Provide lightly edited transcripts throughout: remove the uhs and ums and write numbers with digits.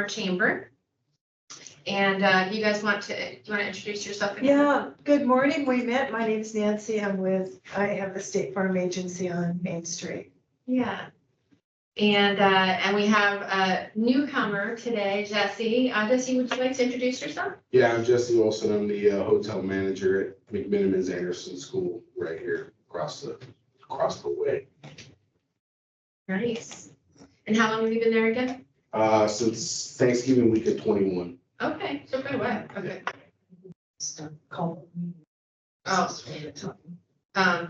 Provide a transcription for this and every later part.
our chamber. And you guys want to introduce yourself? Yeah, good morning. We met. My name's Nancy. I have the State Farm Agency on Main Street. Yeah. And we have a newcomer today, Jesse. Jesse, would you like to introduce yourself? Yeah, I'm Jesse Olson. I'm the hotel manager at McMenamins Anderson School right here across the way. Nice. And how long have you been there again? Since Thanksgiving week of 21. Okay, so quite a while. Okay. Call.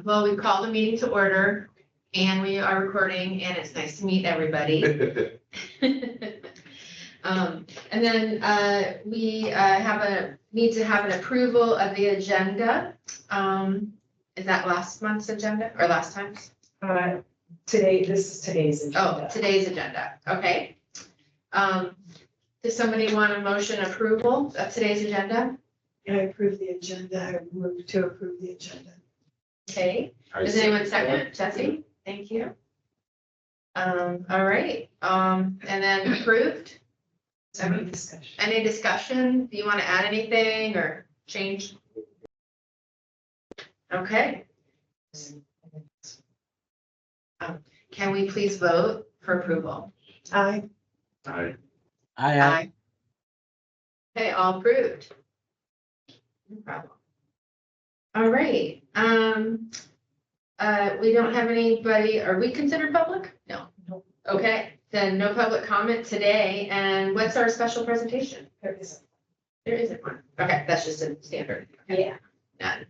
Well, we've called the meeting to order and we are recording and it's nice to meet everybody. And then we need to have an approval of the agenda. Is that last month's agenda or last time's? This is today's Oh, today's agenda. Okay. Does somebody want a motion approval of today's agenda? I approve the agenda. I move to approve the agenda. Okay. Does anyone second? Jesse? Thank you. All right. And then approved? Any discussion? Any discussion? Do you want to add anything or change? Okay. Can we please vote for approval? Aye. Aye. Aye. Okay, all approved. No problem. All right, we don't have anybody, are we considered public? No. No. Okay, then no public comment today, and what's our special presentation? There isn't. There isn't one. Okay, that's just a standard. Yeah. None.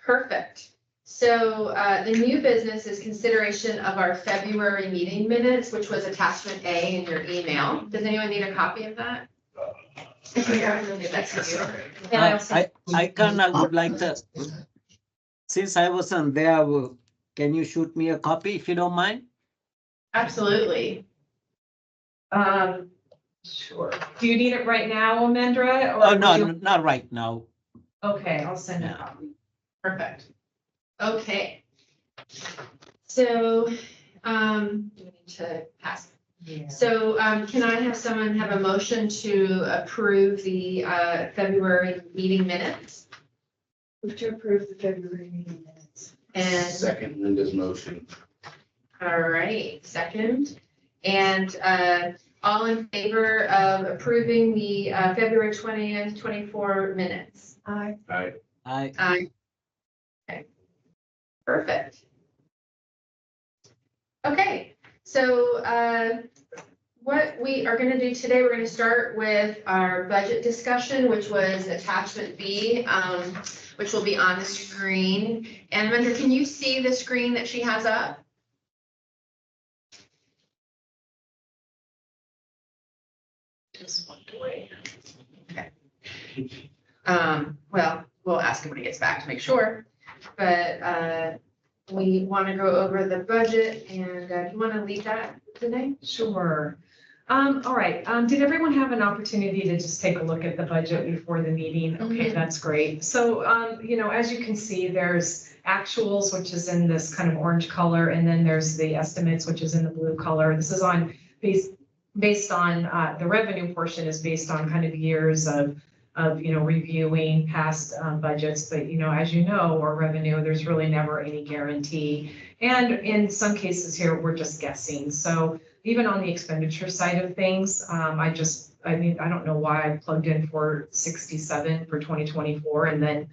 Perfect. So the new business is consideration of our February meeting minutes, which was attachment A in your email. Does anyone need a copy of that? Yeah. I kind of would like to, since I wasn't there, can you shoot me a copy if you don't mind? Absolutely. Sure. Do you need it right now, Amendra? or Oh, no, would you- not right now. Okay, I'll send it. Yeah. Perfect. Okay. So, we need to pass. Yeah. So, can I have someone have a motion to approve the, February meeting minutes? Move to approve the February meeting minutes. And, Second Linda's motion. all right, second. And, all in favor of approving the, February 20th, 24 minutes? Aye. Aye. Aye. Okay. Perfect. Okay, so what we are going to do today, we're going to start with our budget discussion, which was attachment B, which will be on the screen. And Amanda, can you see the screen that she has up? Just walked away. Okay. Well, we'll ask him when he gets back to make sure, but we want to go over the budget and do you want to lead that today? Sure. All right. Did everyone have an opportunity to just take a look at the budget before the meeting? Okay, Mhm. that's great. So, as you can see, there's actuals, which is in this kind of orange color, and then there's the estimates, which is in the blue color. This is on based on the revenue portion is based on kind of years of reviewing past budgets, but as you know, or revenue, there's really never any guarantee. And in some cases here, we're just guessing. So even on the expenditure side of things, I don't know why I plugged in 467 for 2024 and then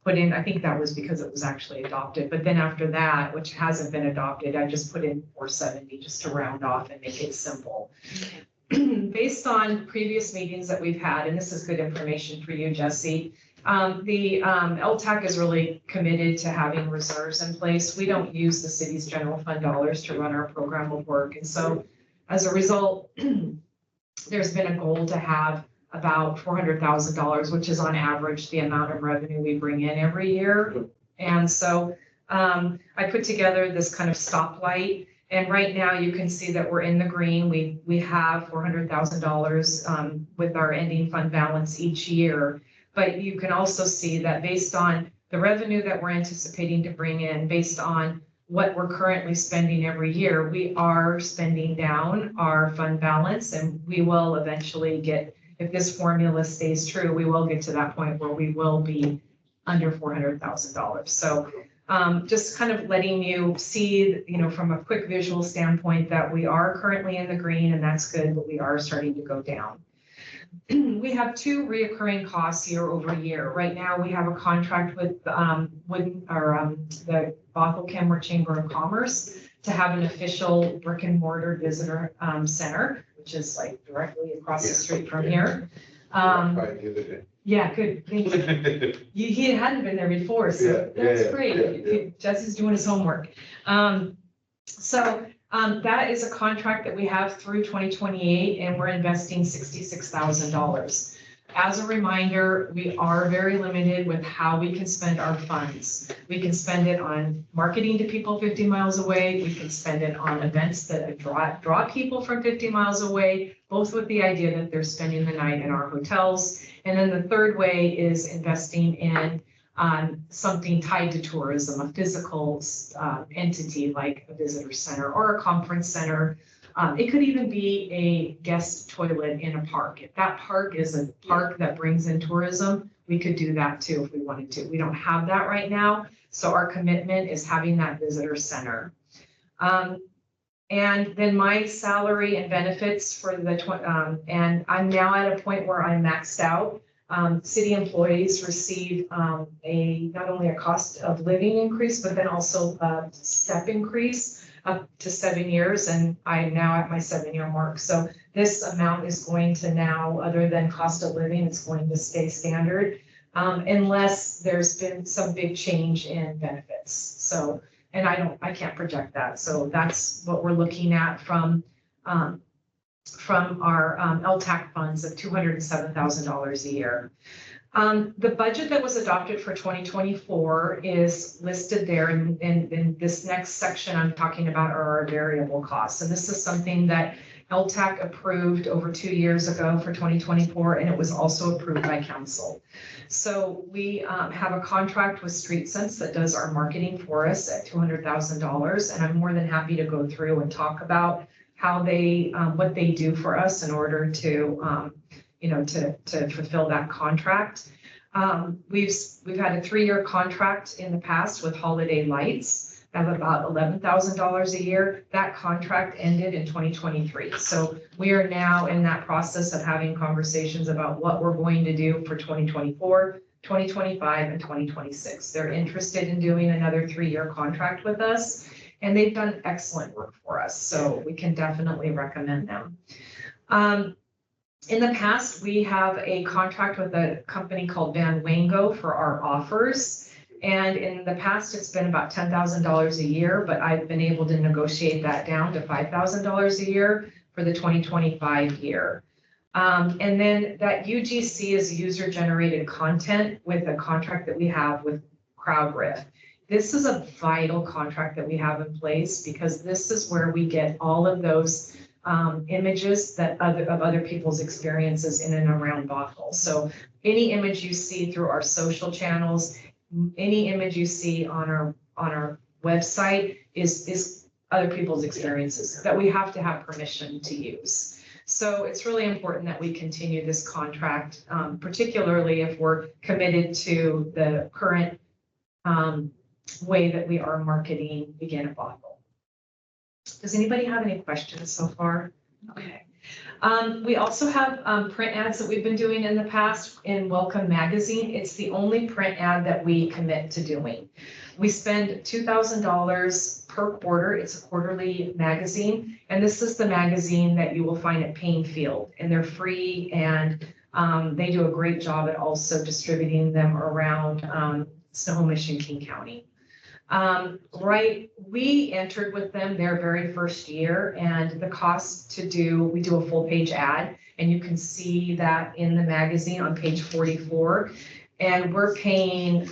put in, I think that was because it was actually adopted. But then after that, which hasn't been adopted, I just put in 470 just to round off and make it simple. Based on previous meetings that we've had, and this is good information for you, Jesse, the LTAC is really committed to having reserves in place. We don't use the city's general fund dollars to run our program of work. And so as a result, there's been a goal to have about $400,000, which is on average the amount of revenue we bring in every year. And so I put together this kind of stoplight. And right now you can see that we're in the green. We have $400,000 with our ending fund balance each year. But you can also see that based on the revenue that we're anticipating to bring in, based on what we're currently spending every year, we are spending down our fund balance, and we will eventually get, if this formula stays true, we will get to that point where we will be under $400,000. So just kind of letting you see, from a quick visual standpoint, that we are currently in the green, and that's good, but we are starting to go down. We have two reoccurring costs year over year. Right now, we have a contract with the Bothell Kenmore Chamber of Commerce to have an official brick and mortar visitor center, which is like directly across the street from here. Yeah, good. Thank you. He hadn't been there before, so that's great. Jesse's doing his homework. That is a contract that we have through 2028, and we're investing $66,000. As a reminder, we are very limited with how we can spend our funds. We can spend it on marketing to people 50 miles away. We can spend it on events that draw people from 50 miles away, both with the idea that they're spending the night in our hotels. And then the third way is investing in something tied to tourism, a physical entity like a visitor center or a conference center. It could even be a guest toilet in a park. If that park is a park that brings in tourism, we could do that too if we wanted to. We don't have that right now, so our commitment is having that visitor center. And then my salary and benefits for the, and I'm now at a point where I'm maxed out. City employees receive not only a cost of living increase, but then also a step increase up to 7 years. And I'm now at my 7-year mark. So this amount is going to now, other than cost of living, it's going to stay standard unless there's been some big change in benefits. So, and I can't project that. So that's what we're looking at from our LTAC funds of $207,000 a year. The budget that was adopted for 2024 is listed there, in this next section I'm talking about are our variable costs. And this is something that LTAC approved over 2 years ago for 2024, and it was also approved by council. So we have a contract with StreetSense that does our marketing for us at $200,000, and I'm more than happy to go through and talk about how they, what they do for us in order to, to fulfill that contract. We've had a 3-year contract in the past with Holiday Lights of about $11,000 a year. That contract ended in 2023. So we are now in that process of having conversations about what we're going to do for 2024, 2025, and 2026. They're interested in doing another 3-year contract with us, and they've done excellent work for us. So we can definitely recommend them. In the past, we have a contract with a company called Van Wango for our offers. And in the past, it's been about $10,000 a year, but I've been able to negotiate that down to $5,000 a year for the 2025 year. And then that UGC is user-generated content with a contract that we have with CrowdRiff. This is a vital contract that we have in place because this is where we get all of those images that of other people's experiences in and around Bothell. So any image you see through our social channels, any image you see on our website is other people's experiences that we have to have permission to use. So it's really important that we continue this contract, particularly if we're committed to the current way that we are marketing Begin at Bothell. Does anybody have any questions so far? Okay. We also have print ads that we've been doing in the past in Welcome Magazine. It's the only print ad that we commit to doing. We spend $2,000 per quarter. It's a quarterly magazine. And this is the magazine that you will find at Painfield. And they're free, and they do a great job at also distributing them around Snohomish and King County. We entered with them their very first year, and the cost to do, we do a full page ad, and you can see that in the magazine on page 44. And we're paying,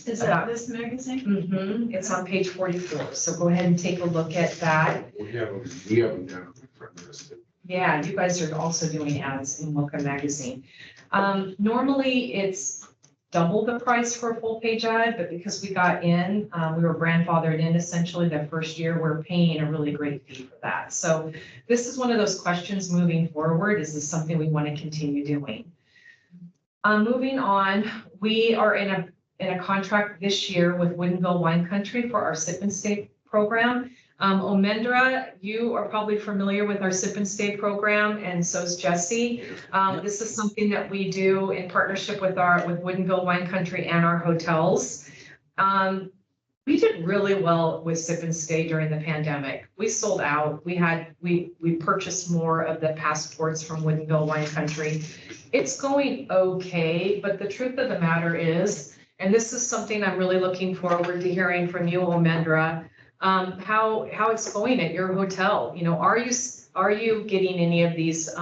is that this magazine? It's on page 44. So go ahead and take a look at that. We have them down in front of us. Yeah, you guys are also doing ads in Welcome Magazine. Normally it's double the price for a full page ad, but because we got in, we were grandfathered in essentially the first year, we're paying a really great fee for that. So this is one of those questions moving forward. Is this something we want to continue doing? Moving on, we are in a contract this year with Woodinville Wine Country for our Sip and Stay program. Omendra, you are probably familiar with our Sip and Stay program, and so is Jesse. This is something that we do in partnership with Woodinville Wine Country and our hotels. We did really well with Sip and Stay during the pandemic. We sold out. We purchased more of the passports from Woodinville Wine Country. It's going okay, but the truth of the matter is, and this is something I'm really looking forward to hearing from you, Omendra, how it's going at your hotel. You know, are you getting any of these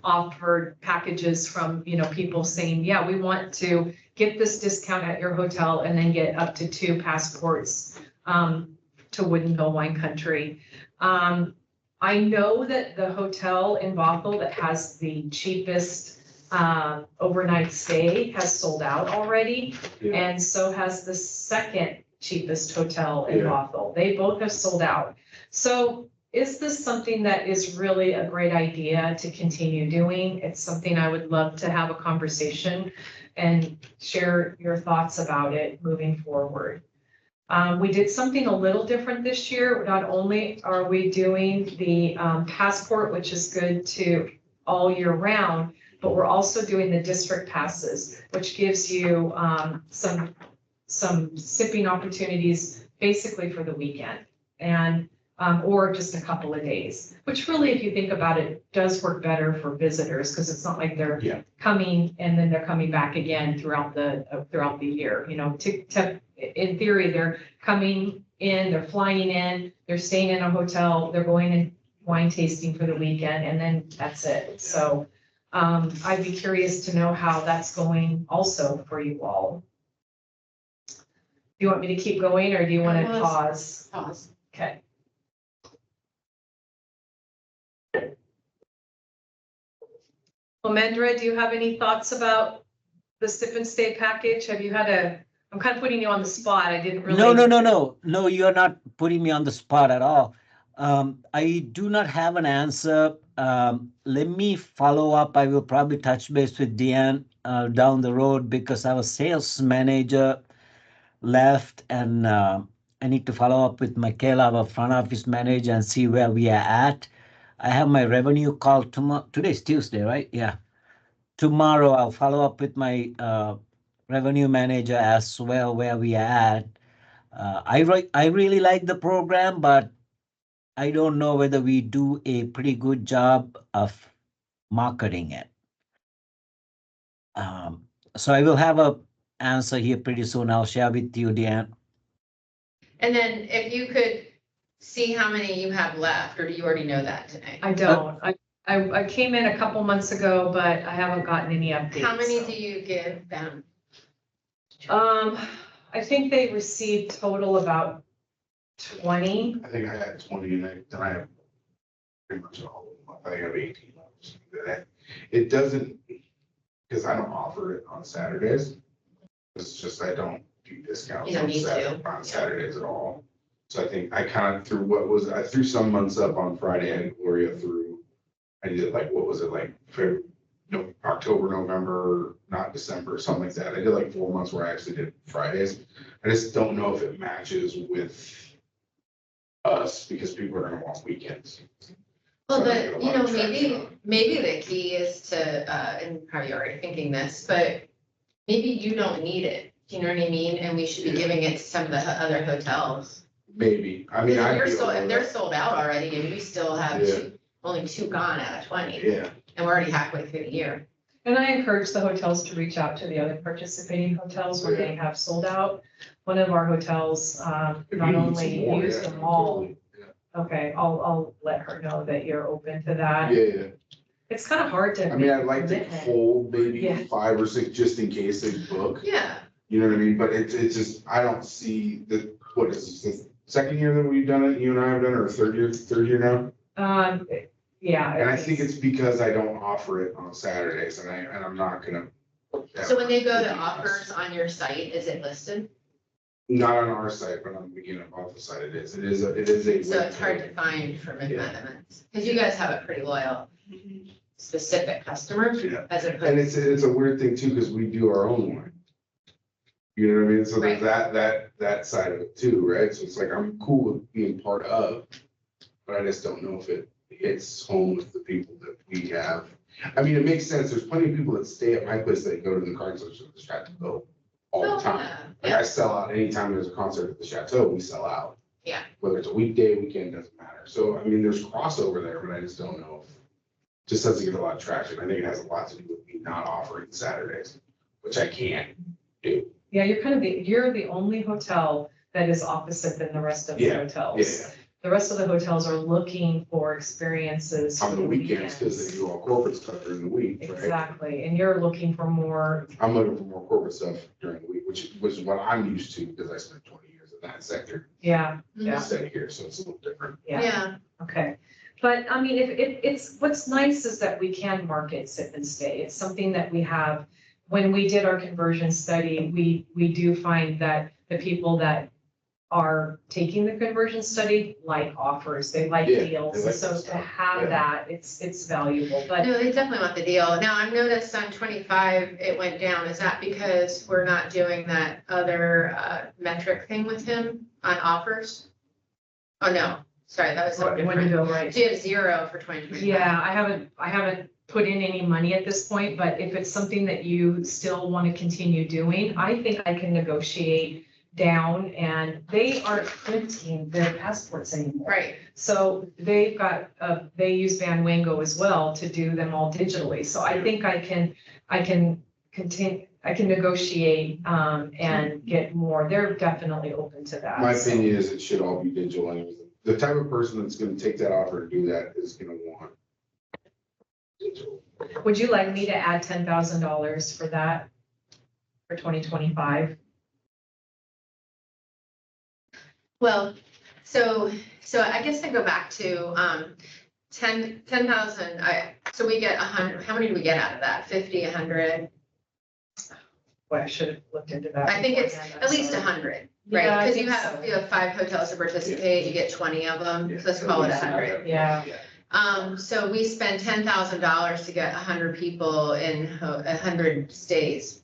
offered packages from, you know, people saying, yeah, we want to get this discount at your hotel and then get up to 2 passports to Woodinville Wine Country. I know that the hotel in Bothell that has the cheapest overnight stay has sold out already, and so has the second cheapest hotel in Bothell. They both have sold out. So is this something that is really a great idea to continue doing? It's something I would love to have a conversation and share your thoughts about it moving forward. We did something a little different this year. Not only are we doing the passport, which is good to all year round, but we're also doing the district passes, which gives you some sipping opportunities basically for the weekend, and or just a couple of days, which really, if you think about it, does work better for visitors, because it's not like they're coming and then they're coming back again throughout the year. You know, in theory, they're coming in, they're flying in, they're staying in a hotel, they're going and wine tasting for the weekend, and then that's it. So I'd be curious to know how that's going also for you all. Do you want me to keep going, or do you want to pause? Pause. Okay. Omendra, do you have any thoughts about the Sip and Stay package? Have you had I'm kind of putting you on the spot. I didn't really. No, you're not putting me on the spot at all. I do not have an answer. Let me follow up. I will probably touch base with Deanne down the road, because our sales manager left, and I need to follow up with Michaela, our front office manager, and see where we are at. I have my revenue call tomorrow. Today's Tuesday, right? Yeah. Tomorrow I'll follow up with my revenue manager as well, where we are at. I really like the program, but I don't know whether we do a pretty good job of marketing it. So I will have a answer here pretty soon. I'll share with you, Deanne. And then if you could see how many you have left, or do you already know that today? I don't. I came in a couple months ago, but I haven't gotten any updates. How many do you give them? I think they received total about 20. I think I had 20, and then I have pretty much all of them. I think I have 18 left. It doesn't, because I don't offer it on Saturdays. It's just I don't do discounts You don't need on Saturdays at all. So I think I kind of threw some months up on Friday. I had Gloria through. I did October, November, not December, something like that. I did like 4 months where I actually did Fridays. I just don't know if it matches with us, because people are gonna want weekends. Well, So maybe the key is to, and probably you're already thinking this, but maybe you don't need it. Do you know what I mean? And we should be giving it to some of the other hotels. Maybe. I mean, If they're sold out already, and we still have only 2 gone out of 20. Yeah. And we're already halfway through the year. And I encourage the hotels to reach out to the other participating hotels where they have sold out. One of our hotels not only used them all. Okay, I'll let her know that you're open to that. Yeah. It's kind of hard to. I mean, I'd like to hold maybe Yeah. 5 or 6 just in case they book. Yeah. You know what I mean? But it's just, I don't see what is this, the second year that we've done it, you and I have done it, or third year now? Yeah. And I think it's because I don't offer it on Saturdays, and I'm not gonna, So when they go to offers on your site, is it listed? Not on our site, but on the beginning of Bothell site, it is a. So it's hard to find for McMenamins, because you guys have a pretty loyal, specific customers Yeah. as And opposed. it's a weird thing too, because we do our own wine. You know what I mean? So there's that side of it too, right? So it's like, I'm cool with being part of, but I just don't know if it hits home with the people that we have. I mean, it makes sense. There's plenty of people that stay at my place that go to the concert at the Chateau all Oh, the time. yeah, Like I sell out anytime there's a concert at the Chateau, we sell out. Yeah. Whether it's a weekday, weekend, doesn't matter. So, I mean, there's crossover there, but I just don't know if, just doesn't get a lot of traction. I think it has a lot to do with me not offering Saturdays, which I can't do. Yeah, you're the only hotel that is opposite than the rest of the Yeah, hotels. Yeah, The rest of the hotels are looking for experiences on for the the weekends, because weekends. they do all corporate stuff during the week, right? Exactly, and you're looking for more, I'm looking for more corporate stuff during the week, which was what I'm used to, because I spent 20 years in that sector yeah, Yeah. instead of here, so it's a little different. yeah, Yeah, okay. But I mean, if it's, what's nice is that we can market sip and stay. It's something that we have. When we did our conversion study, we do find that the people that are taking the conversion study like offers, they like Yeah, they deals. like So that to stuff, have yeah. that, it's valuable, but no, they definitely want the deal. Now, I've noticed on 25, it went down. Is that because we're not doing that other metric thing with him on offers? Oh, no, sorry, that was something when you different. go right. So you have 0 for 2025. Yeah, I haven't put in any money at this point, but if it's something that you still want to continue doing, I think I can negotiate down, and they aren't printing their passports anymore. Right, So they've got, they use Van Wango as well to do them all digitally. So I think I can continue, I can negotiate, and get more. They're definitely open to that. My so. opinion is it should all be digital anyways. The type of person that's gonna take that offer and do that is gonna want digital. Would you like me to add $10,000 for that for 2025? well, so I guess I go back to 10,000, so we get 100, how many do we get out of that? 50, 100? Boy, I should have looked into that. I think it's beforehand, I'm at least sorry. 100, Yeah, right? I Because you think have, so. you have 5 hotels to participate, you get 20 of them, Yeah, so let's call it at least 100. Yeah. So we spend $10,000 to get 100 people in 100 stays.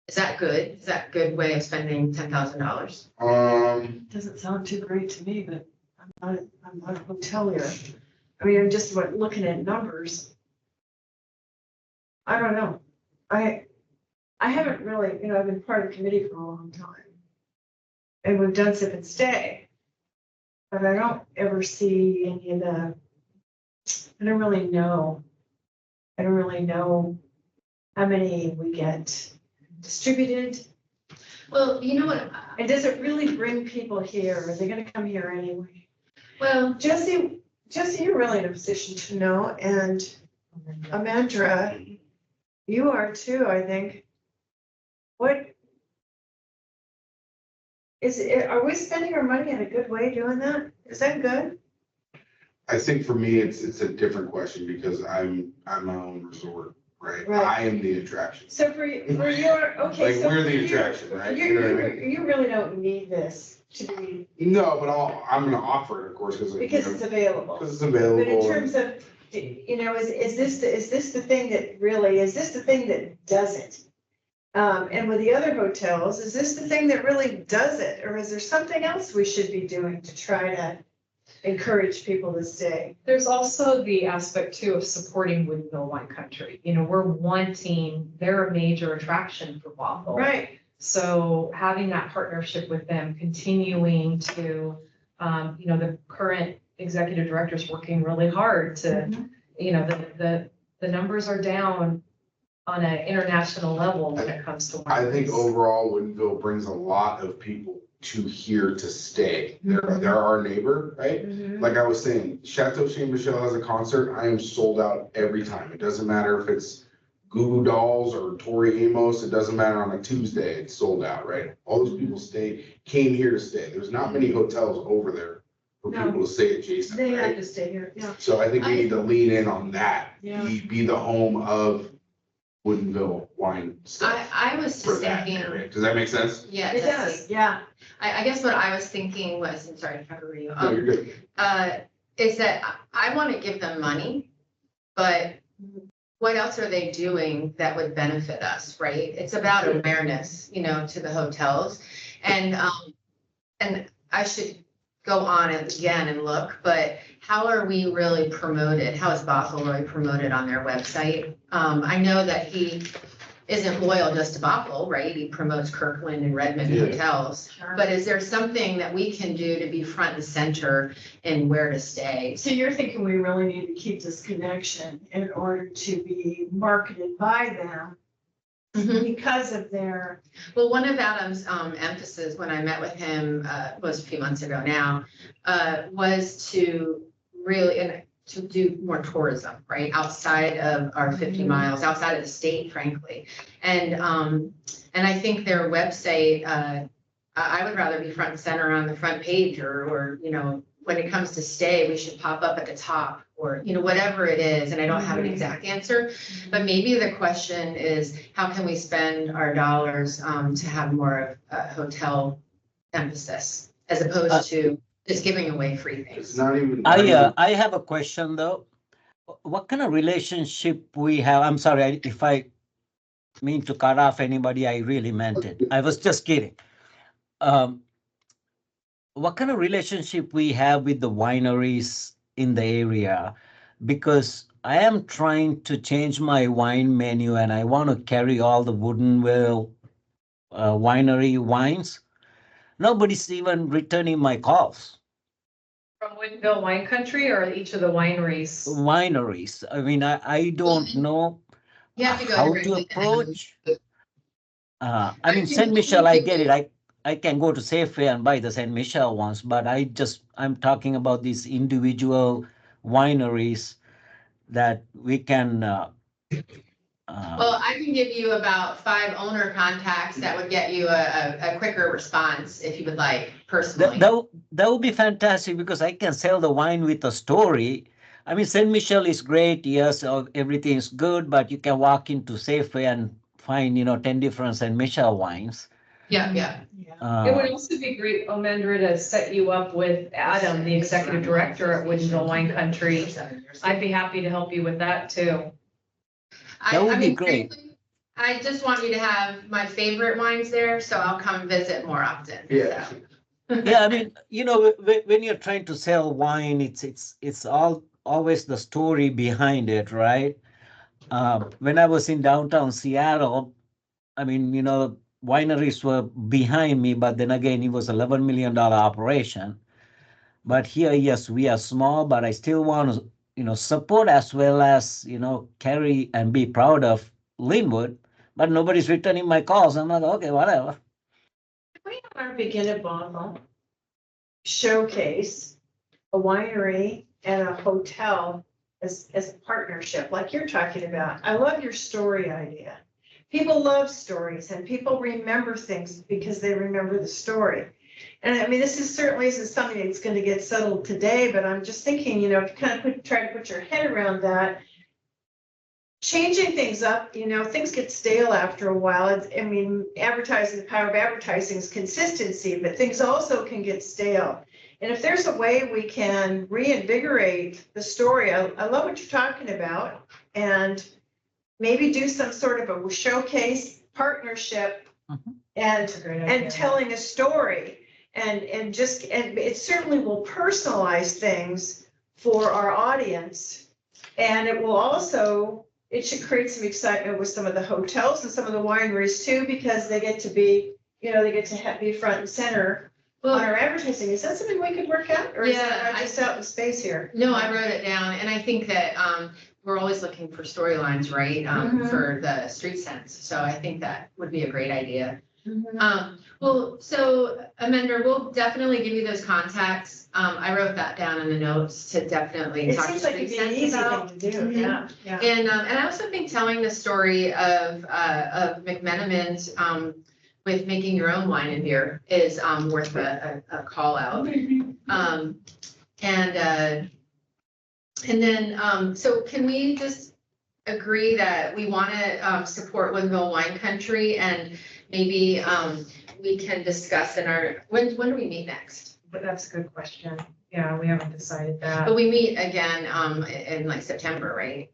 Is that good? Is that a good way of spending $10,000? Doesn't sound too great to me, but I'm not a hotelier. I mean, I'm just looking at numbers. I don't know. I haven't really, I've been part of the committee for a long time. And we've done sip and stay. But I don't ever see any of the, I don't really know. I don't really know how many we get distributed. Well, you know what? And does it really bring people here? Are they gonna come here anyway? Well, Jesse, you're really in a position to know, and Amandra, you are too, I think. What? Are we spending our money in a good way doing that? Is that good? I think for me, it's a different question because I'm my own resort, right? Right. I am the attraction. So for your, okay, Like, so. we're the for you- attraction, right? You know what I mean? You really don't need this to be, No, but I'm gonna offer it, of course, because it's available. Because it's But in available. terms of, is this the thing that really, is this the thing that does it? And with the other hotels, is this the thing that really does it? Or is there something else we should be doing to try to encourage people to stay? There's also the aspect too of supporting Woodville Wine Country. They're a major attraction for Bothell. Right, So having that partnership with them, continuing to, the current executive director's working really hard to, the numbers are down on an international level when it comes to. I think wineries. overall, Woodinville brings a lot of people to here to stay. They're our neighbor, right? Mhm. Like I was saying, Chateau Saint Michelle has a concert. I am sold out every time. It doesn't matter if it's Goo Goo Dolls or Tori Amos. It doesn't matter on a Tuesday. It's sold out, right? All those people came here to stay. There's not many hotels over there for No. people to stay adjacent, They have right? to stay here, yeah. So I think we need to lean in on that. Yeah. Be the home of Woodinville wine stuff I was for just that thinking, area. Does that make sense? yeah, It does, yeah. I guess what I was thinking was, I'm sorry to cover you. No, you're good. Is that I want to give them money, but what else are they doing that would benefit us, right? It's about awareness, to the hotels. And I should go on it again and look, but how are we really promoted? How is Bothell really promoted on their website? I know that he isn't loyal just to Bothell, right? He promotes Kirkland and Redmond Yeah. hotels. But is there something that we can do to be front and center in where to stay? So you're thinking we really need to keep this connection in order to be marketed by them because of their, Well, one of Adam's emphasis when I met with him was a few months ago now, was to really, and to do more tourism, right? Outside of our 50 miles, outside of the state, frankly. And I think their website, I would rather be front and center on the front page or, when it comes to stay, we should pop up at the top or, whatever it is. And I don't have an exact answer, but maybe the question is, how can we spend our dollars to have more of a hotel emphasis as opposed to just giving away free It's things? not even. I have a question though. What kind of relationship we have? I'm sorry if I mean to cut off anybody, I really meant it. I was just kidding. What kind of relationship we have with the wineries in the area? Because I am trying to change my wine menu and I want to carry all the Woodinville winery wines. Nobody's even returning my calls. From Woodinville Wine Country or each of the wineries? Wineries. I mean, I don't know You have to go how to directly to them. approach. I mean, Saint Michel, I get it. I can go to Safeway and buy the Saint Michel ones, but I'm talking about these individual wineries that we can. Well, I can give you about 5 owner contacts that would get you a quicker response if you would like personally. That would be fantastic because I can sell the wine with a story. I mean, Saint Michel is great. Yes, everything is good, but you can walk into Safeway and find 10 different Saint Michel wines. Yeah. It would also be great, Omendra, to set you up with Adam, the executive director at Woodinville Wine Country. I'd be happy to help you with that too. That would I be mean, great. frankly, I just want you to have my favorite wines there, so I'll come visit more often. Yeah. So. Yeah, I mean, when you're trying to sell wine, it's always the story behind it, right? When I was in downtown Seattle, I mean, wineries were behind me, but then again, it was $11 million operation. But here, yes, we are small, but I still want to, support as well as, carry and be proud of Linwood. But nobody's returning my calls. I'm like, okay, whatever. we on our begin at Bothell showcase a winery and a hotel as a partnership, like you're talking about. I love your story idea. People love stories and people remember things because they remember the story. And I mean, this is certainly isn't something that's going to get settled today, but I'm just thinking, if you kind of try to put your head around that, changing things up, things get stale after a while. Advertising, the power of advertising is consistency, but things also can get stale. And if there's a way we can reinvigorate the story, I love what you're talking about, and maybe do some sort of a showcase partnership and telling a story. And it certainly will personalize things for our audience. And it will also, it should create some excitement with some of the hotels and some of the wineries too, because they get to be, be front and center on our advertising. Is that something we could work out? Or is that just out in space here? No, I wrote it down, and I think that we're always looking for storylines, right? For the street sense. So I think that would be a great idea. Well, so Amender, we'll definitely give you those contacts. I wrote that down in the notes to definitely It talk to seems like it'd be an Street easy Sense about. thing to do, yeah. And I also think telling the story of McMenamins with making your own wine and beer is worth a call out. And then so can we just agree that we want to support Woodville Wine Country, and maybe we can discuss in our, when do we meet next? But that's a good question. Yeah, we haven't decided that. But we meet again in like September, right?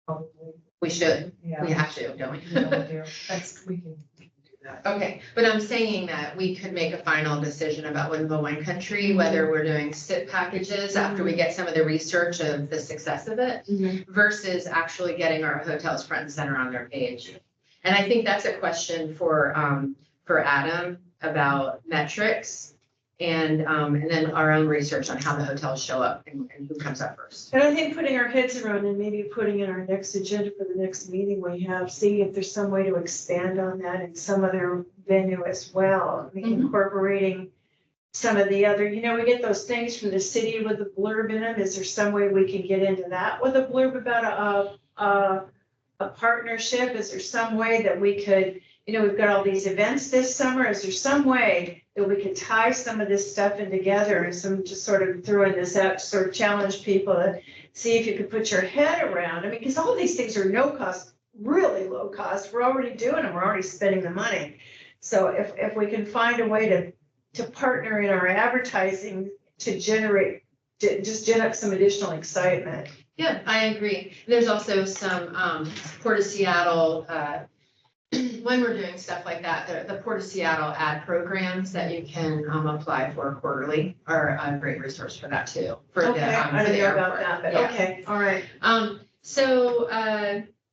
Probably. We should, Yeah. we have to, don't we? Yeah, we do. We can do that. Okay, but I'm saying that we could make a final decision about Woodville Wine Country, whether we're doing SIP packages after we get some of the research of the success of it, versus actually getting our hotels front and center on their page. And I think that's a question for Adam about metrics and then our own research on how the hotels show up and who comes up first. And I think putting our heads around and maybe putting in our next agenda for the next meeting we have, seeing if there's some way to expand on that in some other venue as well. I mean, incorporating some of the other, we get those things from the city with the blurb in them. Is there some way we can get into that with a blurb about a partnership? Is there some way that we could, we've got all these events this summer. Is there some way that we could tie some of this stuff in together, and some just sort of throwing this out to sort of challenge people to see if you could put your head around? I mean, because all these things are no cost, really low cost. We're already doing them. We're already spending the money. So if we can find a way to partner in our advertising to just gen up some additional excitement. Yeah, I agree. There's also some Port of Seattle, when we're doing stuff like that, the Port of Seattle ad programs that you can apply for quarterly are a great resource for that too. For Okay, I the don't know about airport. that, but Yeah. okay, all right.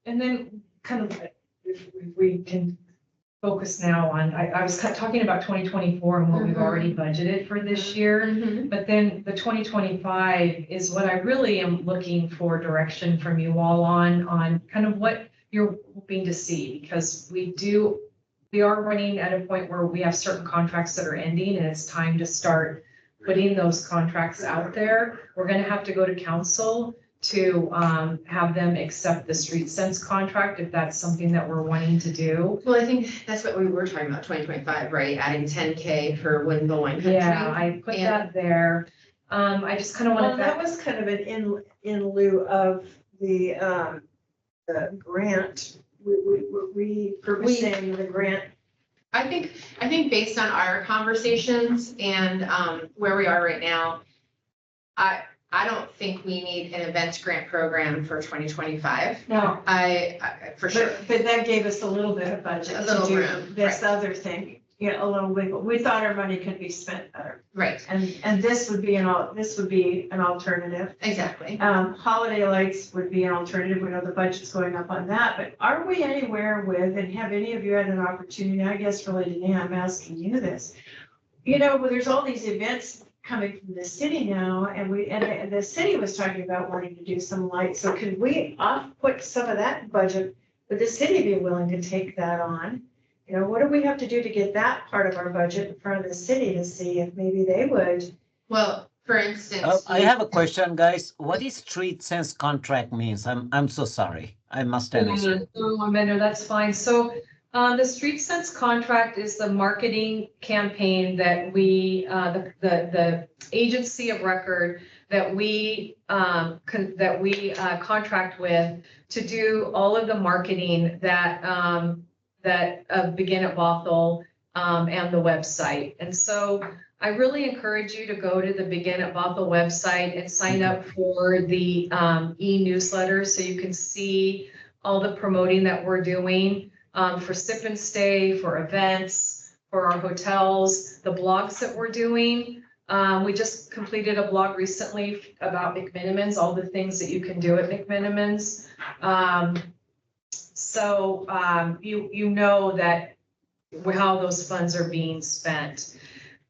And then kind of, if we can focus now on, I was talking about 2024 and what we've already budgeted for this year. But then the 2025 is what I really am looking for direction from you all on kind of what you're hoping to see, because we are running at a point where we have certain contracts that are ending, and it's time to start putting those contracts out there. We're gonna have to go to council to have them accept the Street Sense contract, if that's something that we're wanting to do. Well, I think that's what we were talking about, 2025, right? Adding 10K for Woodville Wine Country. Yeah, I put that there. I just kind of want Well, that was kind of an in lieu of the grant, repurposing the grant. I think based on our conversations and where we are right now, I don't think we need an events grant program for 2025. No, I for sure. but that gave us a little bit of budget A to little do room, this other thing, a little wiggle. We thought our money could be spent better. Right, And this would be an alternative. exactly. Holiday lights would be an alternative. We know the budget's going up on that, but are we anywhere with, and have any of you had an opportunity, I guess really today I'm asking you this. Well, there's all these events coming from the city now, and the city was talking about wanting to do some lights. So could we put some of that budget, would the city be willing to take that on? What do we have to do to get that part of our budget in front of the city to see if maybe they would? Well, for instance. I have a question, guys. What is Street Sense contract means? I'm so sorry. I must understand. No, Amanda, that's fine. So the Street Sense contract is the marketing campaign that we, the agency of record that we contract with to do all of the marketing that Begin at Bothell and the website. And so I really encourage you to go to the Begin at Bothell website and sign up for the e-newsletter so you can see all the promoting that we're doing for sip and stay, for events, for our hotels, the blogs that we're doing. We just completed a blog recently about McMenamins, all the things that you can do at McMenamins. So you know that how those funds are being spent.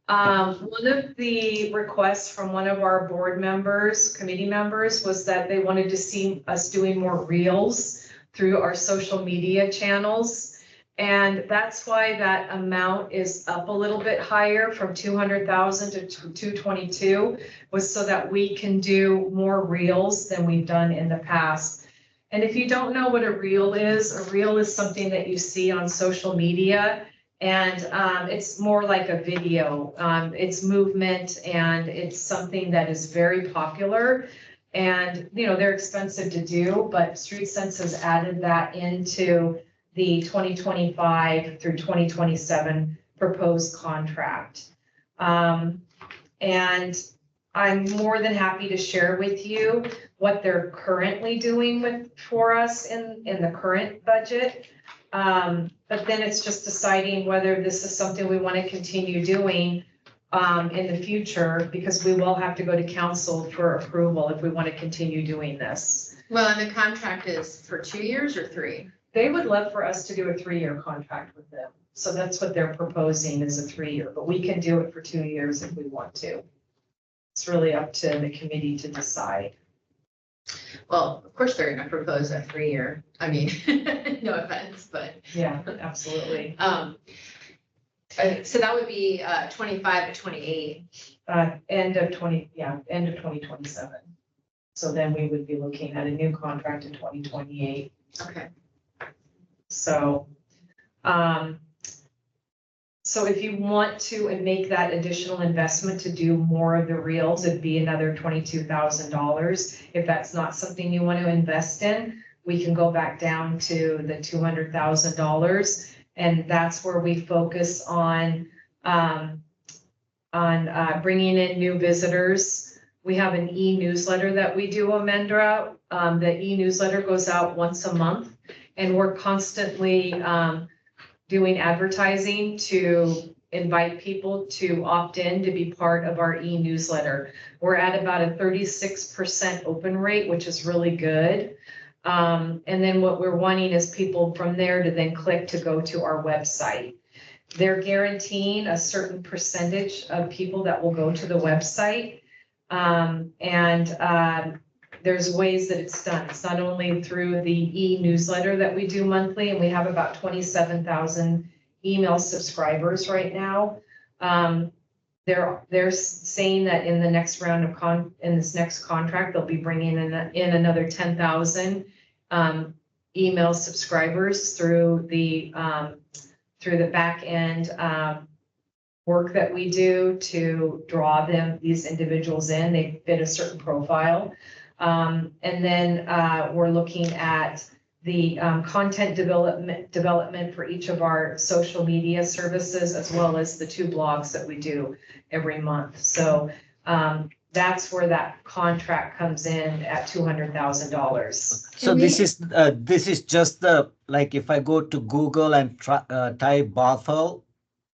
One of the requests from one of our board members, committee members, was that they wanted to see us doing more reels through our social media channels. And that's why that amount is up a little bit higher from 200,000 to 222, was so that we can do more reels than we've done in the past. And if you don't know what a reel is something that you see on social media, and it's more like a video. It's movement, and it's something that is very popular. And, they're expensive to do, but Street Sense has added that into the 2025 through 2027 proposed contract. And I'm more than happy to share with you what they're currently doing for us in the current budget. But then it's just deciding whether this is something we want to continue doing in the future, because we will have to go to council for approval if we want to continue doing this. Well, and the contract is for 2 years or 3? They would love for us to do a 3-year contract with them. So that's what they're proposing, is a 3-year, but we can do it for 2 years if we want to. It's really up to the committee to decide. Well, of course, they're gonna propose a 3-year, I mean, no offense, but, Yeah, absolutely. so that would be 25 to 28. End of 2027. So then we would be looking at a new contract in 2028. Okay. So, so if you want to make that additional investment to do more of the reels, it'd be another $22,000. If that's not something you want to invest in, we can go back down to the $200,000. And that's where we focus on bringing in new visitors. We have an e-newsletter that we do, Amendra. The e-newsletter goes out once a month, and we're constantly doing advertising to invite people to opt in to be part of our e-newsletter. We're at about a 36% open rate, which is really good. And then what we're wanting is people from there to then click to go to our website. They're guaranteeing a certain percentage of people that will go to the website. There's ways that it's done. It's not only through the e-newsletter that we do monthly, and we have about 27,000 email subscribers right now. They're saying that in the next round of in this next contract, they'll be bringing in another 10,000 email subscribers through the back end work that we do to draw these individuals in. They fit a certain profile. And then we're looking at the content development for each of our social media services, as well as the 2 blogs that we do every month. So that's where that contract comes in at $200,000. So this is just like if I go to Google and type Bothell,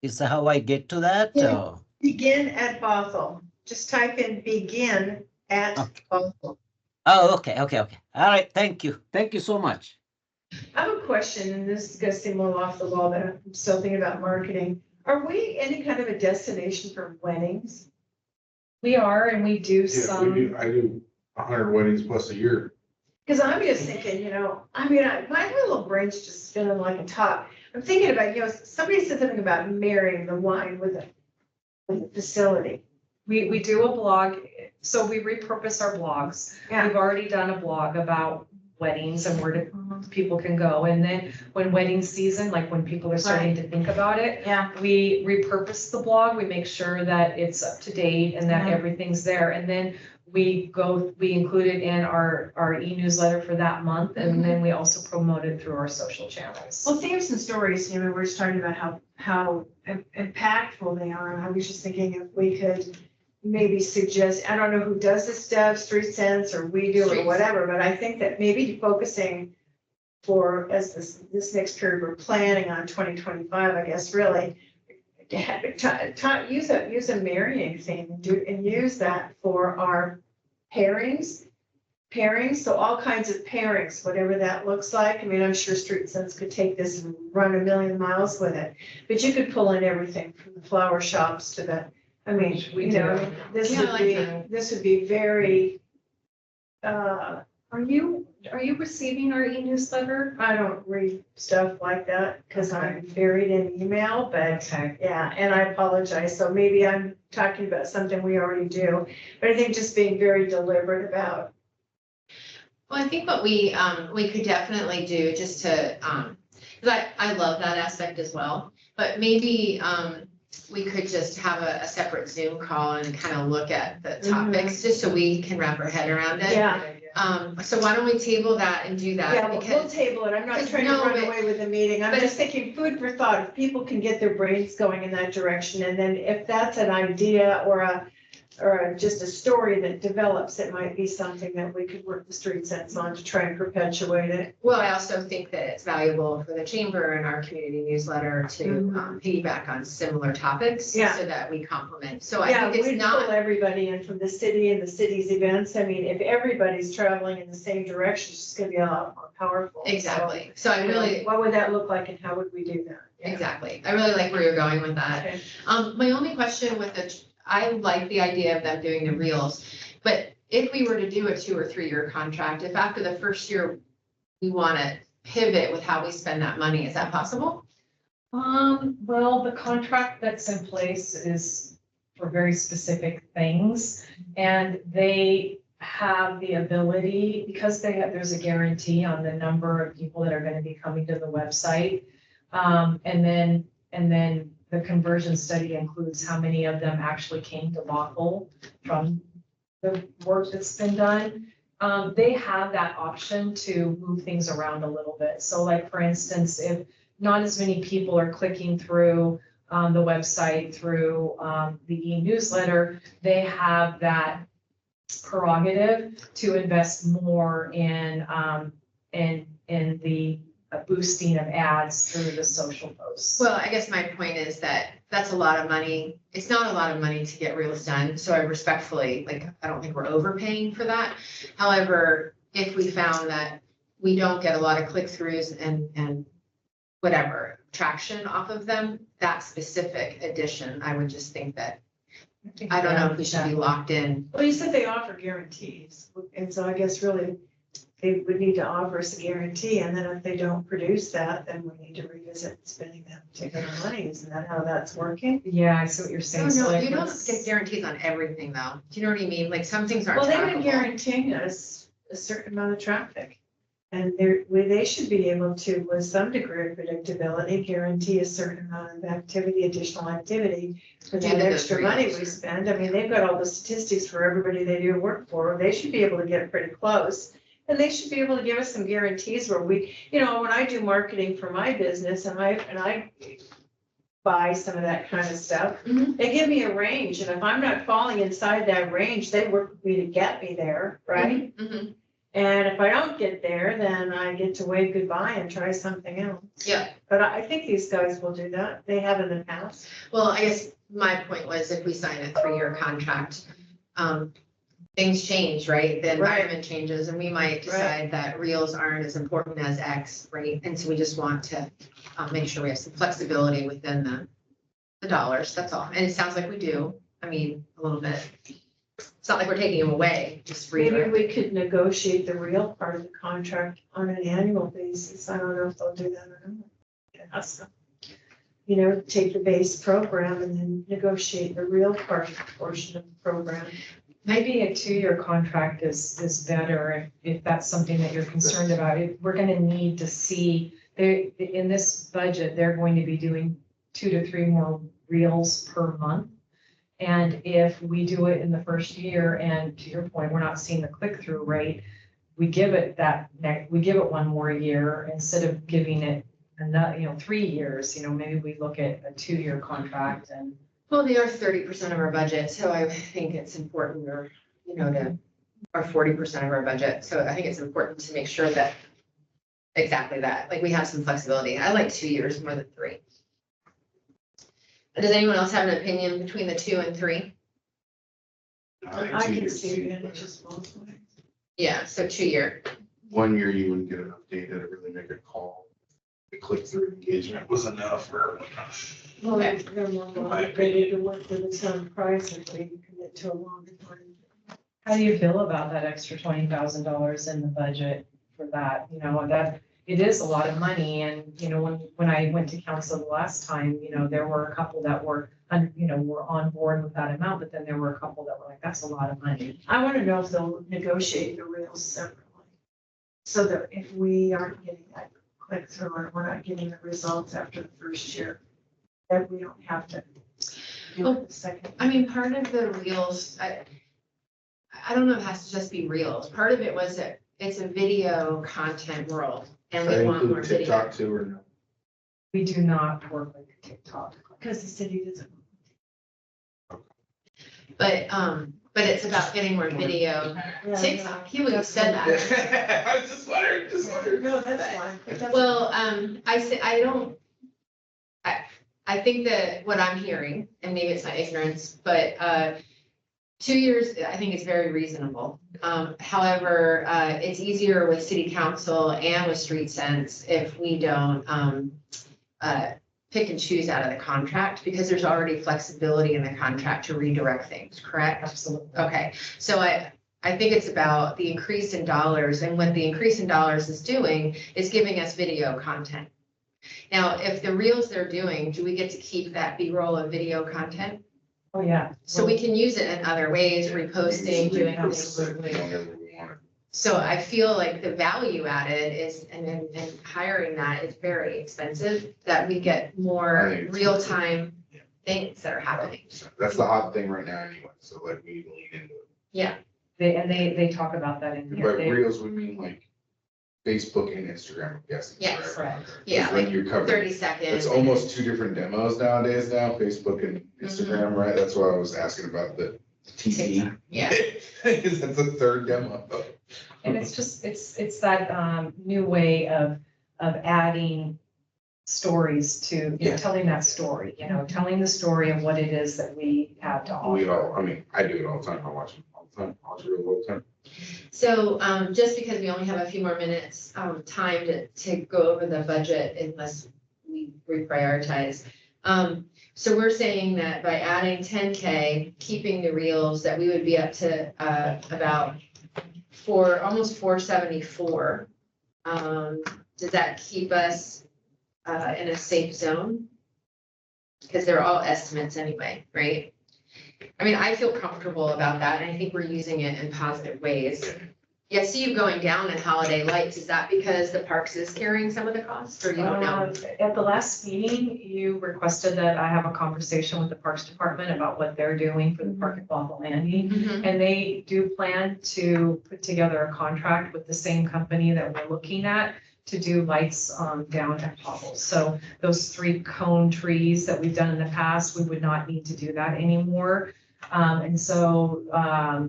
is that how I get to that? Yeah. Begin at Bothell. Just type in begin at Bothell. Oh, okay. All right, thank you so much. I have a question, and this is gonna seem a little off the wall, but I'm still thinking about marketing. Are we any kind of a destination for weddings? We are, and we do Yeah, some. I do 100 weddings plus a year. Because I'm just thinking, my little brain's just spinning like a top. I'm thinking about, somebody said something about marrying the wine with a facility. We do a blog, so we repurpose our blogs. Yeah. We've already done a blog about weddings and where people can go. And then when wedding season, like when people are starting to think about it, Yeah. we repurpose the blog. We make sure that it's up to date and that everything's there. And then we include it in our e-newsletter for that month. And then we also promote it through our social channels. Well, themes and stories, we're just talking about how impactful they are. And I was just thinking if we could maybe suggest, I don't know who does this stuff, Street Sense or we do or whatever, but I think that maybe focusing as this next period we're planning on 2025, I guess, really use a marrying theme and use that for our pairings. So all kinds of pairings, whatever that looks like. I mean, I'm sure Street Sense could take this and run a million miles with it, but you could pull in everything from the flower shops to the, this would be very, Are you receiving our e-newsletter? I don't read stuff like that because I'm buried in email, but yeah, and I apologize. So maybe I'm talking about something we already do, but I think just being very deliberate about. Well, I think what we could definitely do just to, because I love that aspect as well, but maybe we could just have a separate Zoom call and kind of look at the topics, just so we can wrap our head around it. Yeah, So why don't we table that and do that? yeah, we'll Because table it. I'm not 'cause trying to no, run but- away with the meeting. I'm but- just thinking food for thought. If people can get their brains going in that direction, and then if that's an idea or just a story that develops, it might be something that we could work the street sense on to try and perpetuate it. Well, I also think that it's valuable for the chamber and our community newsletter to piggyback on similar topics. Yeah. So that we complement. So I Yeah, think we'd it's pull not, everybody in from the city and the city's events. I mean, if everybody's traveling in the same direction, it's just gonna be a lot more powerful. So, exactly. So I you know, really, what would that look like and how would we do that? Yeah. exactly. I really like where you're going with that. Okay. My only question with I like the idea of them doing the reels, but if we were to do a 2 or 3 year contract, if after the first year we want to pivot with how we spend that money, is that possible? Well, the contract that's in place is for very specific things, and they have the ability, because there's a guarantee on the number of people that are gonna be coming to the website. And then the conversion study includes how many of them actually came to Bothell from the work that's been done. They have that option to move things around a little bit. So like, for instance, if not as many people are clicking through the website, through the e-newsletter, they have that prerogative to invest more in the boosting of ads through the social posts. Well, I guess my point is that that's a lot of money. It's not a lot of money to get reels done. So I respectfully, I don't think we're overpaying for that. However, if we found that we don't get a lot of click-throughs and whatever traction off of them, that specific addition, I would just think that, I don't know if we should be locked in. Well, you said they offer guarantees, and so I guess really they would need to offer us a guarantee, and then if they don't produce that, then we need to revisit spending that particular money. Isn't that how that's working? Yeah, I see what you're No, saying. So no, like, you don't let's- get guarantees on everything though. Do you know what I mean? Like some things aren't Well, they've been trackable. guaranteeing us a certain amount of traffic. And they should be able to, with some degree of predictability, guarantee a certain amount of activity, additional activity for Due that to the extra money reels. we spend. I mean, they've got all the statistics for everybody they do work for. They should be able to get pretty close. And they should be able to give us some guarantees where we, when I do marketing for my business and I buy some of that kind of stuff, Mhm. they give me a range. And if I'm not falling inside that range, they work with me to get me there, right? Mhm. And if I don't get there, then I get to wave goodbye and try something else. Yeah. But I think these guys will do that. They have in the past. Well, I guess my point was if we sign a 3-year contract, things change, right? The environment changes and we might decide that reels aren't as important as X, right? And so we just want to make sure we have some flexibility within the dollars, that's all. And it sounds like we do. I mean, a little bit. It's not like we're taking them away, just Maybe redirect. we could negotiate the real part of the contract on an annual basis. I don't know if they'll do that or not. Ask them. Take the base program and then negotiate the real portion of the program. Maybe a 2-year contract is better if that's something that you're concerned about. We're gonna need to see, in this budget, they're going to be doing 2 to 3 more reels per month. And if we do it in the first year, and to your point, we're not seeing the click-through rate, we give it 1 more year instead of giving it another, 3 years, maybe we look at a 2-year contract and. Well, they are 30% of our budget, so I think it's important, or 40% of our budget. So I think it's important to make sure that exactly that, like we have some flexibility. I like 2 years more than 3. Does anyone else have an opinion between the 2 and 3? I can see advantages both ways. Yeah, so 2-year. 1 year you wouldn't get enough data to really make a call. The click-through engagement was enough or. Well, they're more motivated to work with us on price if we commit to a longer time. How do you feel about that extra $20,000 in the budget for that? That it is a lot of money, and when I went to council the last time, there were a couple that were on board with that amount, but then there were a couple that were like, that's a lot of money. I want to know if they'll negotiate the reels separately. So that if we aren't getting that click through or we're not getting the results after the first year, that we don't have to Second. I mean, part of the reels, I don't know if it has to just be reels. Part of it was that it's a video content world and we Does that want more include video. TikTok too or no? We do not work with TikTok. Because the city doesn't. But it's about getting more video. TikTok, he would have said that. I was just wondering. No, that's fine. Well, I think that what I'm hearing, and maybe it's my ignorance, but 2 years, I think is very reasonable. However, it's easier with city council and with street sense if we don't pick and choose out of the contract, because there's already flexibility in the contract to redirect things, correct? Absolutely. Okay, so I think it's about the increase in dollars, and what the increase in dollars is doing is giving us video content. Now, if the reels they're doing, do we get to keep that B-roll of video content? Oh, yeah. So we can use it in other ways, reposting, doing things. Absolutely. Whenever we want it. So I feel like the value added is, and hiring that is very expensive, that we get I more think it's- real-time things that are happening. That's the hot thing right now anyway, so like we lean into it. They talk about that in By here. reels, we mean like Facebook and Instagram, I'm guessing. Yes. Correct. Yeah, 'Cause when like you're covering, 30 seconds. it's almost two different demos nowadays now, Facebook and Instagram, right? That's why I was asking about the TV. TikTok, yeah. Because that's a third demo. And it's just, it's that new way of adding stories to, you know, Yeah. telling that story, telling the story of what it is that we have to We offer. all, I mean, I do it all the time, I watch them all the time, I watch reels all the time. So just because we only have a few more minutes, time to go over the budget unless we reprioritize. So we're saying that by adding 10K, keeping the reels, that we would be up to about almost 474. Does that keep us in a safe zone? Because they're all estimates anyway, right? I mean, I feel comfortable about that, and I think we're using it in positive ways. Yeah, I see you going down in holiday lights. Is that because the parks is carrying some of the costs, or you don't know? At the last meeting, you requested that I have a conversation with the Parks Department about what they're doing for the park at Bothell Landing. Mhm. And they do plan to put together a contract with the same company that we're looking at to do lights down at Bothell. So those 3 cone trees that we've done in the past, we would not need to do that anymore. And so,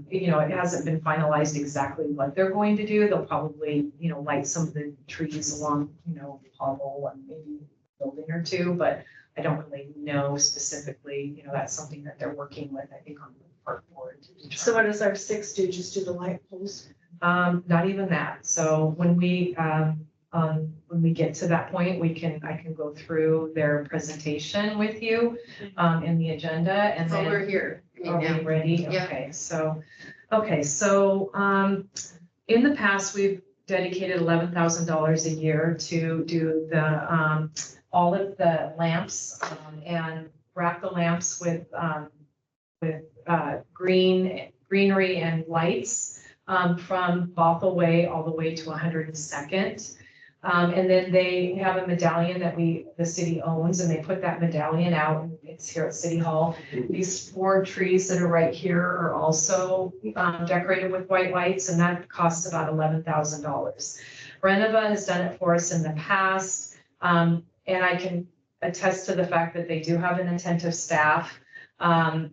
it hasn't been finalized exactly what they're going to do. They'll probably, light some of the trees along, Bothell and maybe a building or 2, but I don't really know specifically, that's something that they're working with, I think, on the park board. to determine. So what does our 6 do? Just do the light poles? Not even that. So when we get to that point, I can go through their presentation with you, in the agenda, and So then. we're here. I Are mean, we yeah. ready? Yeah. Okay, so in the past, we've dedicated $11,000 a year to do the, all of the lamps, and wrap the lamps with greenery and lights, from Bothell Way all the way to 102nd. And then they have a medallion that the city owns, and they put that medallion out, and it's here at City Hall. These 4 trees that are right here are also decorated with white lights, and that costs about $11,000. Renova has done it for us in the past, and I can attest to the fact that they do have an attentive staff, and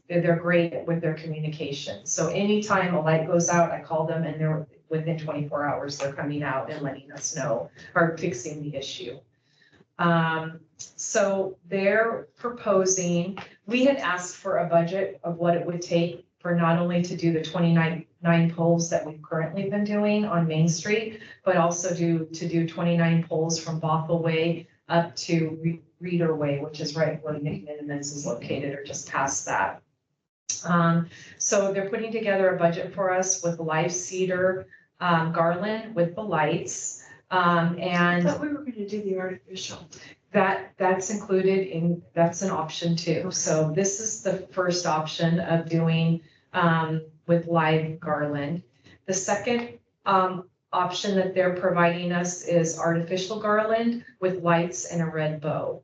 they're great with their communication. So anytime a light goes out, I call them, and they're within 24 hours, they're coming out and letting us know, or fixing the issue. So they're proposing, we had asked for a budget of what it would take for not only to do the 29 poles that we've currently been doing on Main Street, but also to do 29 poles from Bothell Way up to Reeder Way, which is right where McMenamins is located, or just past that. So they're putting together a budget for us with live cedar garland with the lights. I And thought we were gonna do the artificial. that's included that's an option too. So this is the first option of doing with live garland. The second option that they're providing us is artificial garland with lights and a red bow.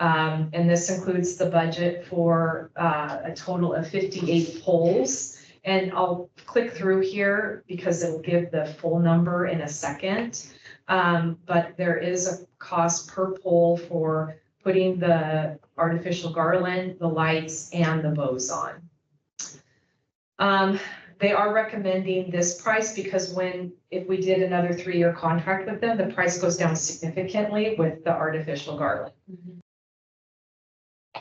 And this includes the budget for a total of 58 poles. And I'll click through here because it'll give the full number in a second. But there is a cost per pole for putting the artificial garland, the lights, and the bows on. They are recommending this price because if we did another 3-year contract with them, the price goes down significantly with the artificial garland.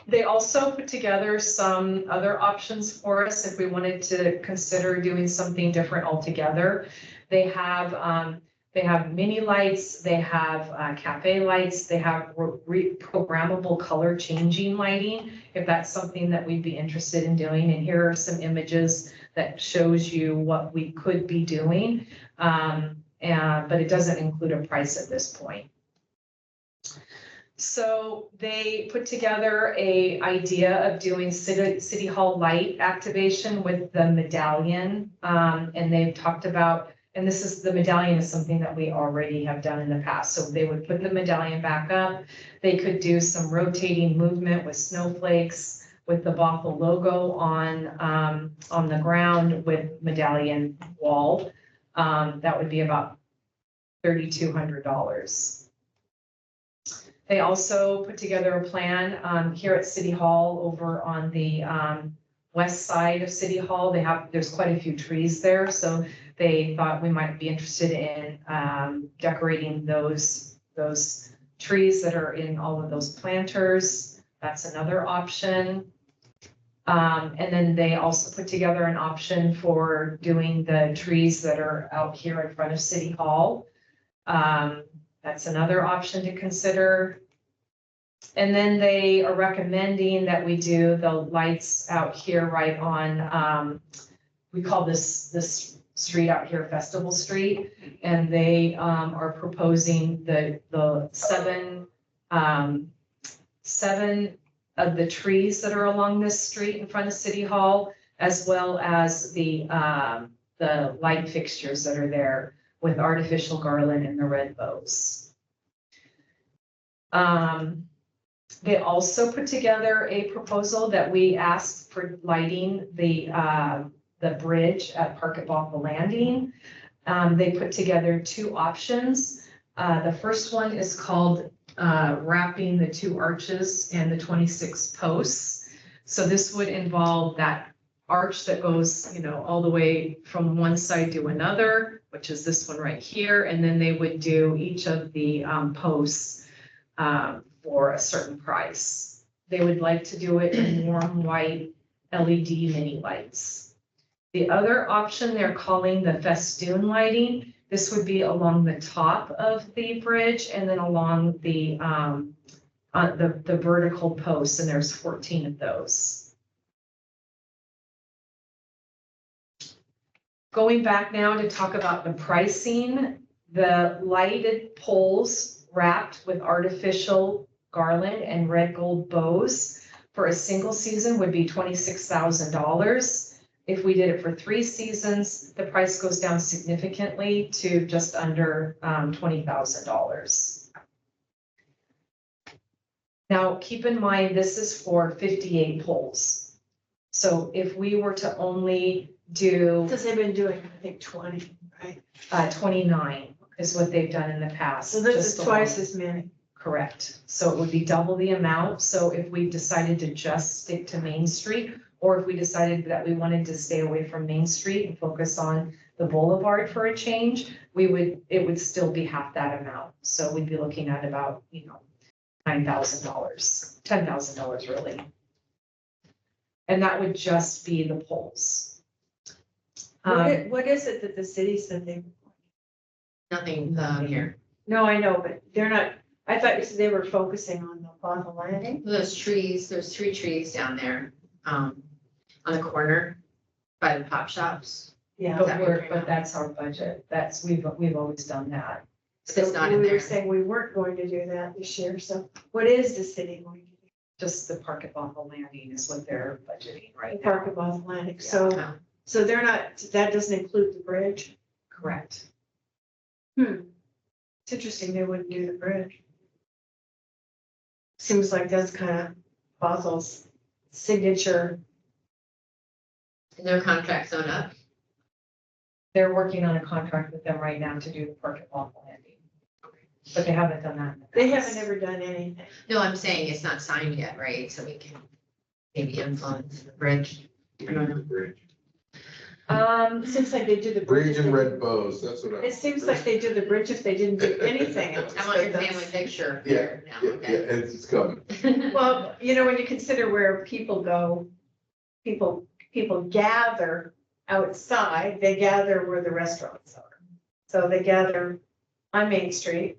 They also put together some other options for us if we wanted to consider doing something different altogether. They have mini lights, they have cafe lights, they have programmable color changing lighting, if that's something that we'd be interested in doing. And here are some images that shows you what we could be doing, but it doesn't include a price at this point. So they put together an idea of doing city hall light activation with the medallion, and they've talked about, and the medallion is something that we already have done in the past. So they would put the medallion back up. They could do some rotating movement with snowflakes, with the Bothell logo on the ground with medallion wall. That would be about $3,200. They also put together a plan here at City Hall over on the west side of City Hall. There's quite a few trees there, so they thought we might be interested in decorating those trees that are in all of those planters. That's another option. And then they also put together an option for doing the trees that are out here in front of City Hall. That's another option to consider. And then they are recommending that we do the lights out here right on, we call this street out here Festival Street. And they are proposing the seven of the trees that are along this street in front of City Hall, as well as the light fixtures that are there with artificial garland and the red bows. They also put together a proposal that we asked for lighting the bridge at Park at Bothell Landing. They put together 2 options. The first one is called wrapping the 2 arches and the 26 posts. So this would involve that arch that goes, all the way from one side to another, which is this one right here. And then they would do each of the posts for a certain price. They would like to do it in warm white LED mini lights. The other option they're calling the festoon lighting. This would be along the top of the bridge and then along the vertical posts, and there's 14 of those. Going back now to talk about the pricing, the lighted poles wrapped with artificial garland and red gold bows for a single season would be $26,000. If we did it for 3 seasons, the price goes down significantly to just under $20,000. Now, keep in mind, this is for 58 poles. So if we were to only do... Because they've been doing, I think, 20, right? 29 is what they've done in the past. So this is twice as many. Correct. So it would be double the amount. So if we decided to just stick to Main Street, or if we decided that we wanted to stay away from Main Street and focus on the boulevard for a change, it would still be half that amount. So we'd be looking at about, $9,000, $10,000 really. And that would just be the poles. What is it that the city said they? Nothing here. No, I know, but they're not, I thought you said they were focusing on the Bothell Landing. Those trees, there's 3 trees down there, on the corner by the pop shops. Yeah. But that's our budget. We've always done that. It's not in We were there. saying we weren't going to do that this year, so what is the city going to do? Just the Park at Bothell Landing is what they're budgeting The right Park now. of Bothell Landing, Oh. so they're not, that doesn't include the bridge? Correct. It's interesting they wouldn't do the bridge. Seems like that's kind of Bothell's signature. And their contract's on up. They're working on a contract with them right now to do the park at Bothell Landing. But they haven't done that. in the They past. haven't ever done anything. No, I'm saying it's not signed yet, right? So we can maybe influence the bridge. I don't know. Bridge. Seems like they do the Bridge and bridge. red bows, that's what I. It seems like they do the bridge if they didn't do anything else. I want your but that's- family picture Yeah, here now, yeah, okay? it's coming. Well, when you consider where people go, people gather outside, they gather where the restaurants are. So they gather on Main Street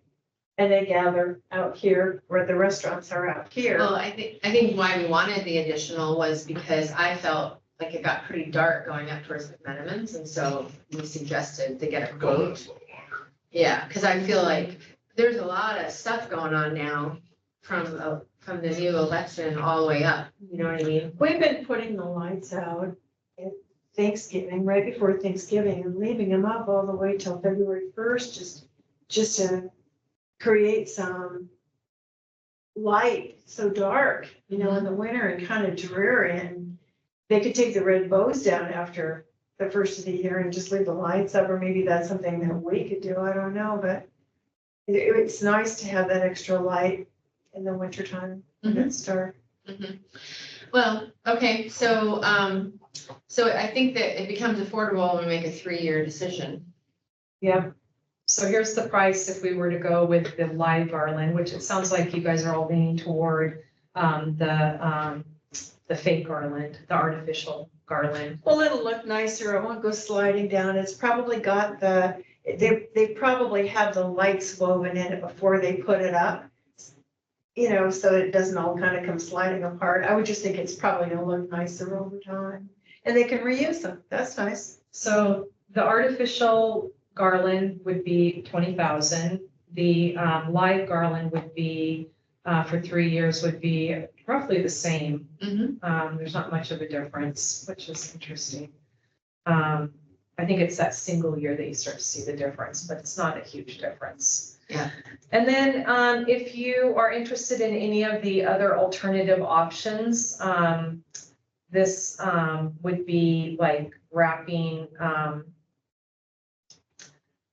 and they gather out here where the restaurants are out here. Well, I think why we wanted the additional was because I felt like it got pretty dark going up towards McMenamins, and so we suggested to get a quote. Yeah, because I feel like there's a lot of stuff going on now from the new election all the way up, you know what I mean? We've been putting the lights out at Thanksgiving, right before Thanksgiving, and leaving them up all the way till February 1st, just to create some light. So dark, in the winter and kind of dreary, and they could take the red bows down after the first of the year and just leave the lights up, or maybe that's something that we could do, I don't know, but it's nice to have that extra light in the wintertime when it's dark. Mhm. Well, okay, so I think that it becomes affordable when we make a 3-year decision. Yeah. So here's the price if we were to go with the live garland, which it sounds like you guys are all leaning toward the fake garland, the artificial garland. Well, it'll look nicer, it won't go sliding down, it's probably got they probably have the lights woven in it before they put it up. So it doesn't all kind of come sliding apart. I would just think it's probably gonna look nicer over time. And they can reuse them, that's nice. So the artificial garland would be 20,000. The live garland would be for 3 years would be roughly the same. There's not much of a difference, which is interesting. I think it's that single year that you start to see the difference, but it's not a huge difference. Yeah. And then if you are interested in any of the other alternative options, this would be like wrapping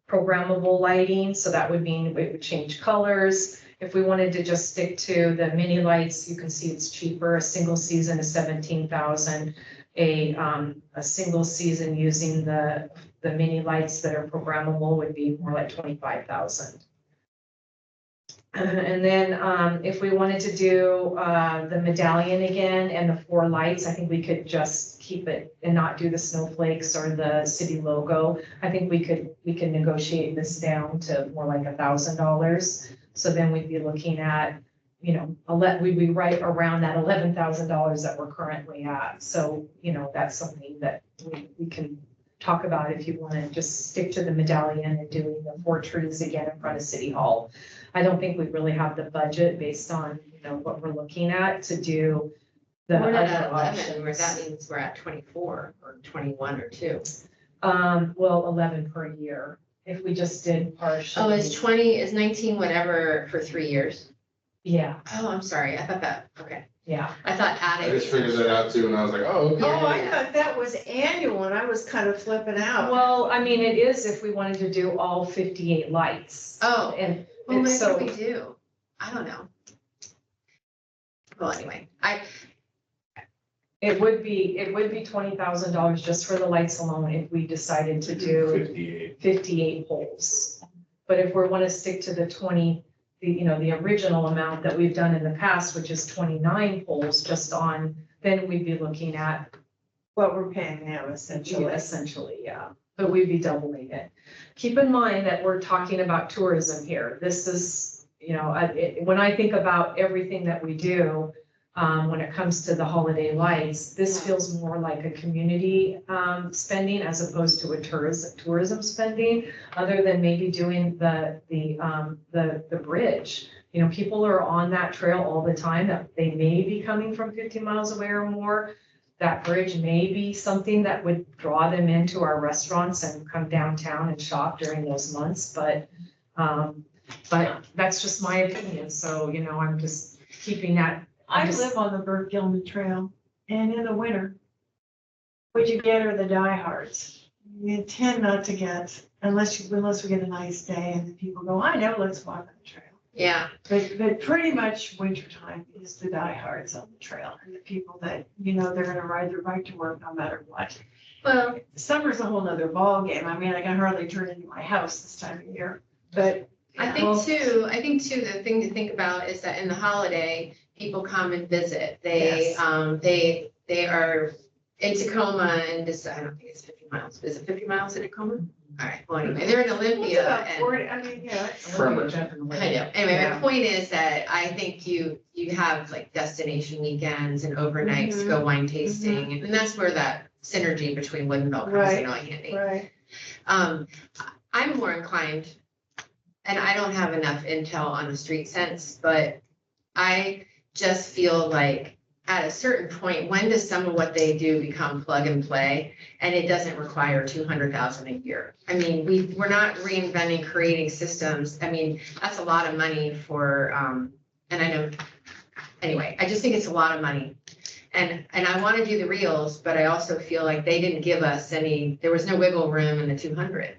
programmable lighting. So that would mean it would change colors. If we wanted to just stick to the mini lights, you can see it's cheaper. A single season is 17,000. A single season using the mini lights that are programmable would be more like 25,000. And then if we wanted to do the medallion again and the 4 lights, I think we could just keep it and not do the snowflakes or the city logo. I think we could negotiate this down to more like $1,000. So then we'd be looking at, we'd be right around that $11,000 that we're currently at. So, that's something that we can talk about if you want to just stick to the medallion and doing the 4 trees again in front of City Hall. I don't think we really have the budget based on, what we're looking at to do the We're other not at 11, where options. that means we're at 24 or 21 or 2. Well, 11 per year, if we just did partial. Oh, is 19 whatever for 3 years? Yeah, Oh, I'm sorry, I thought that, okay. yeah. I thought I adding. just figured that out too, and I was like, oh, okay. Oh, I thought that was annual, and I was kind of flipping out. Well, I mean, it is if we wanted to do all 58 lights. Oh, And well, maybe so, we do. I don't know. Well, anyway, it would be $20,000 just for the lights alone if we decided to do 58. 58 poles. But if we want to stick to the 20, the original amount that we've done in the past, which is 29 poles just on, then we'd be looking at What we're paying now essentially. essentially, yeah, but we'd be doubling it. Keep in mind that we're talking about tourism here. This is, when I think about everything that we do, when it comes to the holiday lights, this feels more like a community spending as opposed to a tourism spending, other than maybe doing the bridge. People are on that trail all the time, that they may be coming from 50 miles away or more. That bridge may be something that would draw them into our restaurants and come downtown and shop during those months, but that's just my opinion. So, I'm just keeping that. I live on the Burt Gilman Trail, and in the winter, what you get are the diehards. You tend not to get, unless we get a nice day and the people go, I know, let's walk on the trail. Yeah, But pretty much wintertime is the diehards on the trail, and the people that, you know, they're gonna ride their bike to work no matter what. well, Summer's a whole nother ballgame. I mean, I can hardly turn into my house this time of year, but. I think too, the thing to think about is that in the holiday, people come and visit. They, Yes. they are in Tacoma and this, I don't think it's 50 miles. Is it 50 miles in Tacoma? All right, well, anyway, they're in It's Olympia about and. 40, I mean, yeah, it's. From- I know. Anyway, my point is that I think you have like destination weekends and overnights to go wine tasting, and that's where that synergy between Wood and Bell comes in really handy. Right. I'm more inclined, and I don't have enough intel on the street sense, but I just feel like at a certain point, when does some of what they do become plug and play? And it doesn't require 200,000 a year. I mean, we're not reinventing, creating systems. I mean, that's a lot of money for, and I know, anyway, I just think it's a lot of money. And I want to do the reels, but I also feel like they didn't give us there was no wiggle room in the 200.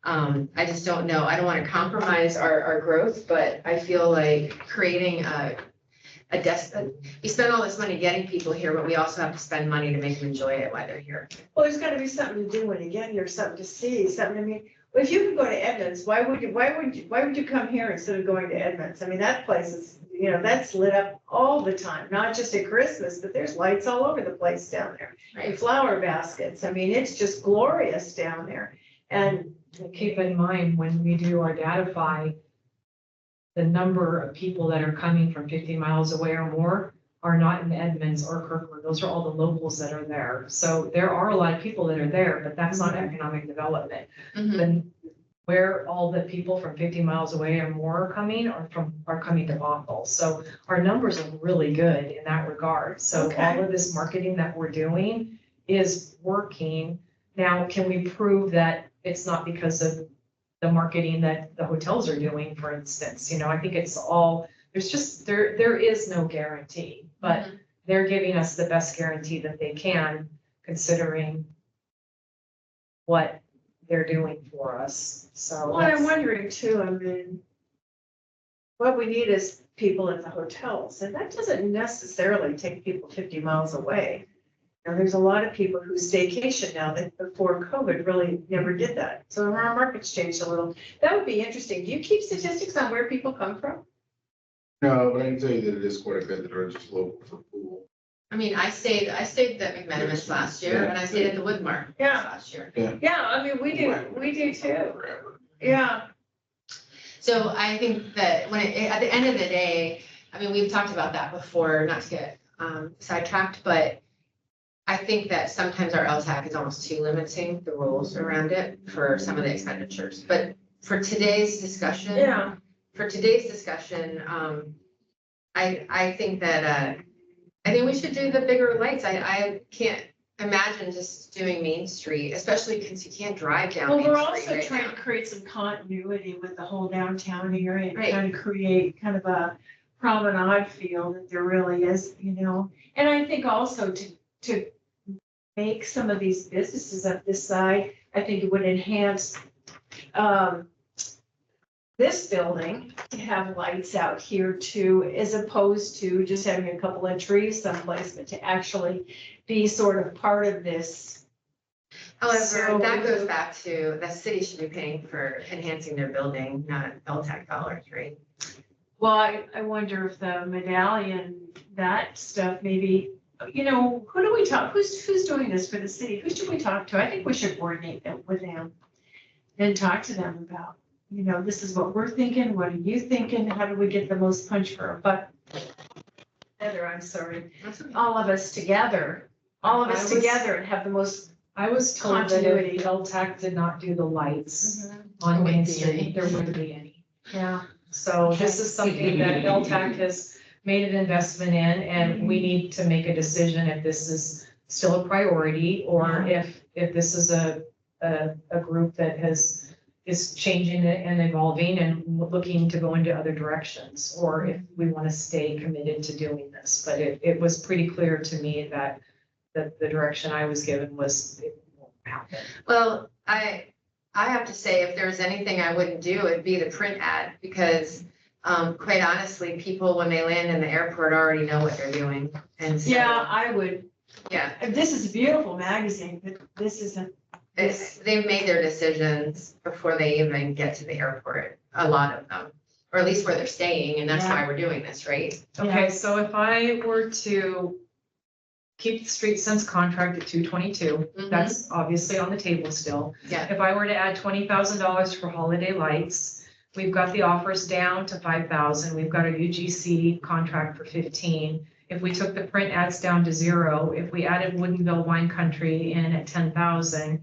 I just don't know. I don't want to compromise our growth, but I feel like creating you spend all this money getting people here, but we also have to spend money to make them enjoy it while they're here. Well, there's gotta be something to do when you get here, something to see, something, I mean, if you could go to Edmonds, why would you come here instead of going to Edmonds? I mean, that place is, you know, that's lit up all the time, not just at Christmas, but there's lights all over the place down there. And flower baskets, I mean, it's just glorious down there. And Keep in mind, when we do our Datify, the number of people that are coming from 50 miles away or more are not in Edmonds or Kirkland. Those are all the locals that are there. So there are a lot of people that are there, but that's not economic development. Then where all the people from 50 miles away or more are coming to Bothell. So our numbers are really good in that regard. So Okay. all of this marketing that we're doing is working. Now, can we prove that it's not because of the marketing that the hotels are doing, for instance? You know, I think it's all, there is no guarantee, but they're giving us the best guarantee that they can, considering what they're doing for us. So what I'm wondering too, I mean, what we need is people at the hotels, and that doesn't necessarily take people 50 miles away. Now, there's a lot of people who staycation now that before COVID really never did that. So our market's changed a little. That would be interesting. Do you keep statistics on where people come from? No, but I can tell you that it is quite a bit that are just local for pool. I mean, I stayed at McMenamins last year, and I stayed at the Woodmark last year. Yeah, I mean, we do too. Forever. Yeah. So I think that at the end of the day, I mean, we've talked about that before, not to get sidetracked, but I think that sometimes our LTAC is almost too limiting the rules around it for some of the expenditures. But for today's discussion, I think that I think we should do the bigger lights. I can't imagine just doing Main Street, especially because you can't drive down Well, Main we're Street also right trying now. to create some continuity with the whole downtown area and Right. kind of create kind of a promenade feel that there really is, you know. And I think also to make some of these businesses up this side, I think it would enhance this building to have lights out here too, as opposed to just having a couple of trees someplace, but to actually be sort of part of this. However, So- that goes back to the city should be paying for enhancing their building, not LTAC dollars, right? Well, I wonder if the medallion, that stuff, maybe, you know, who do we talk, who's doing this for the city? Who should we talk to? I think we should coordinate that with them and talk to them about, you know, this is what we're thinking, what are you thinking? How do we get the most punch for our buck? Heather, I'm sorry, all of us together and have the most. I was told that Continuity. if LTAC did not do the lights on Main Street, there wouldn't be any. Yeah. So this is something that LTAC has made an investment in, and we need to make a decision if this is still a priority, or if this is a group that has is changing and evolving and looking to go into other directions, or if we want to stay committed to doing this. But it was pretty clear to me that the direction I was given was it won't happen. Well, I have to say, if there was anything I wouldn't do, it'd be the print ad, because quite honestly, people, when they land in the airport, already know what they're doing. And so, Yeah, I would, yeah, this is a beautiful magazine, but this isn't. they've made their decisions before they even get to the airport, a lot of them, or at least where they're staying, and that's why we're doing this, right? Okay, so if I were to keep the street sense contract at 222, Mhm. that's obviously on the table still. Yeah. If I were to add $20,000 for holiday lights, we've got the offers down to 5,000. We've got a UGC contract for 15. If we took the print ads down to 0, if we added Woodinville Wine Country in at 10,000,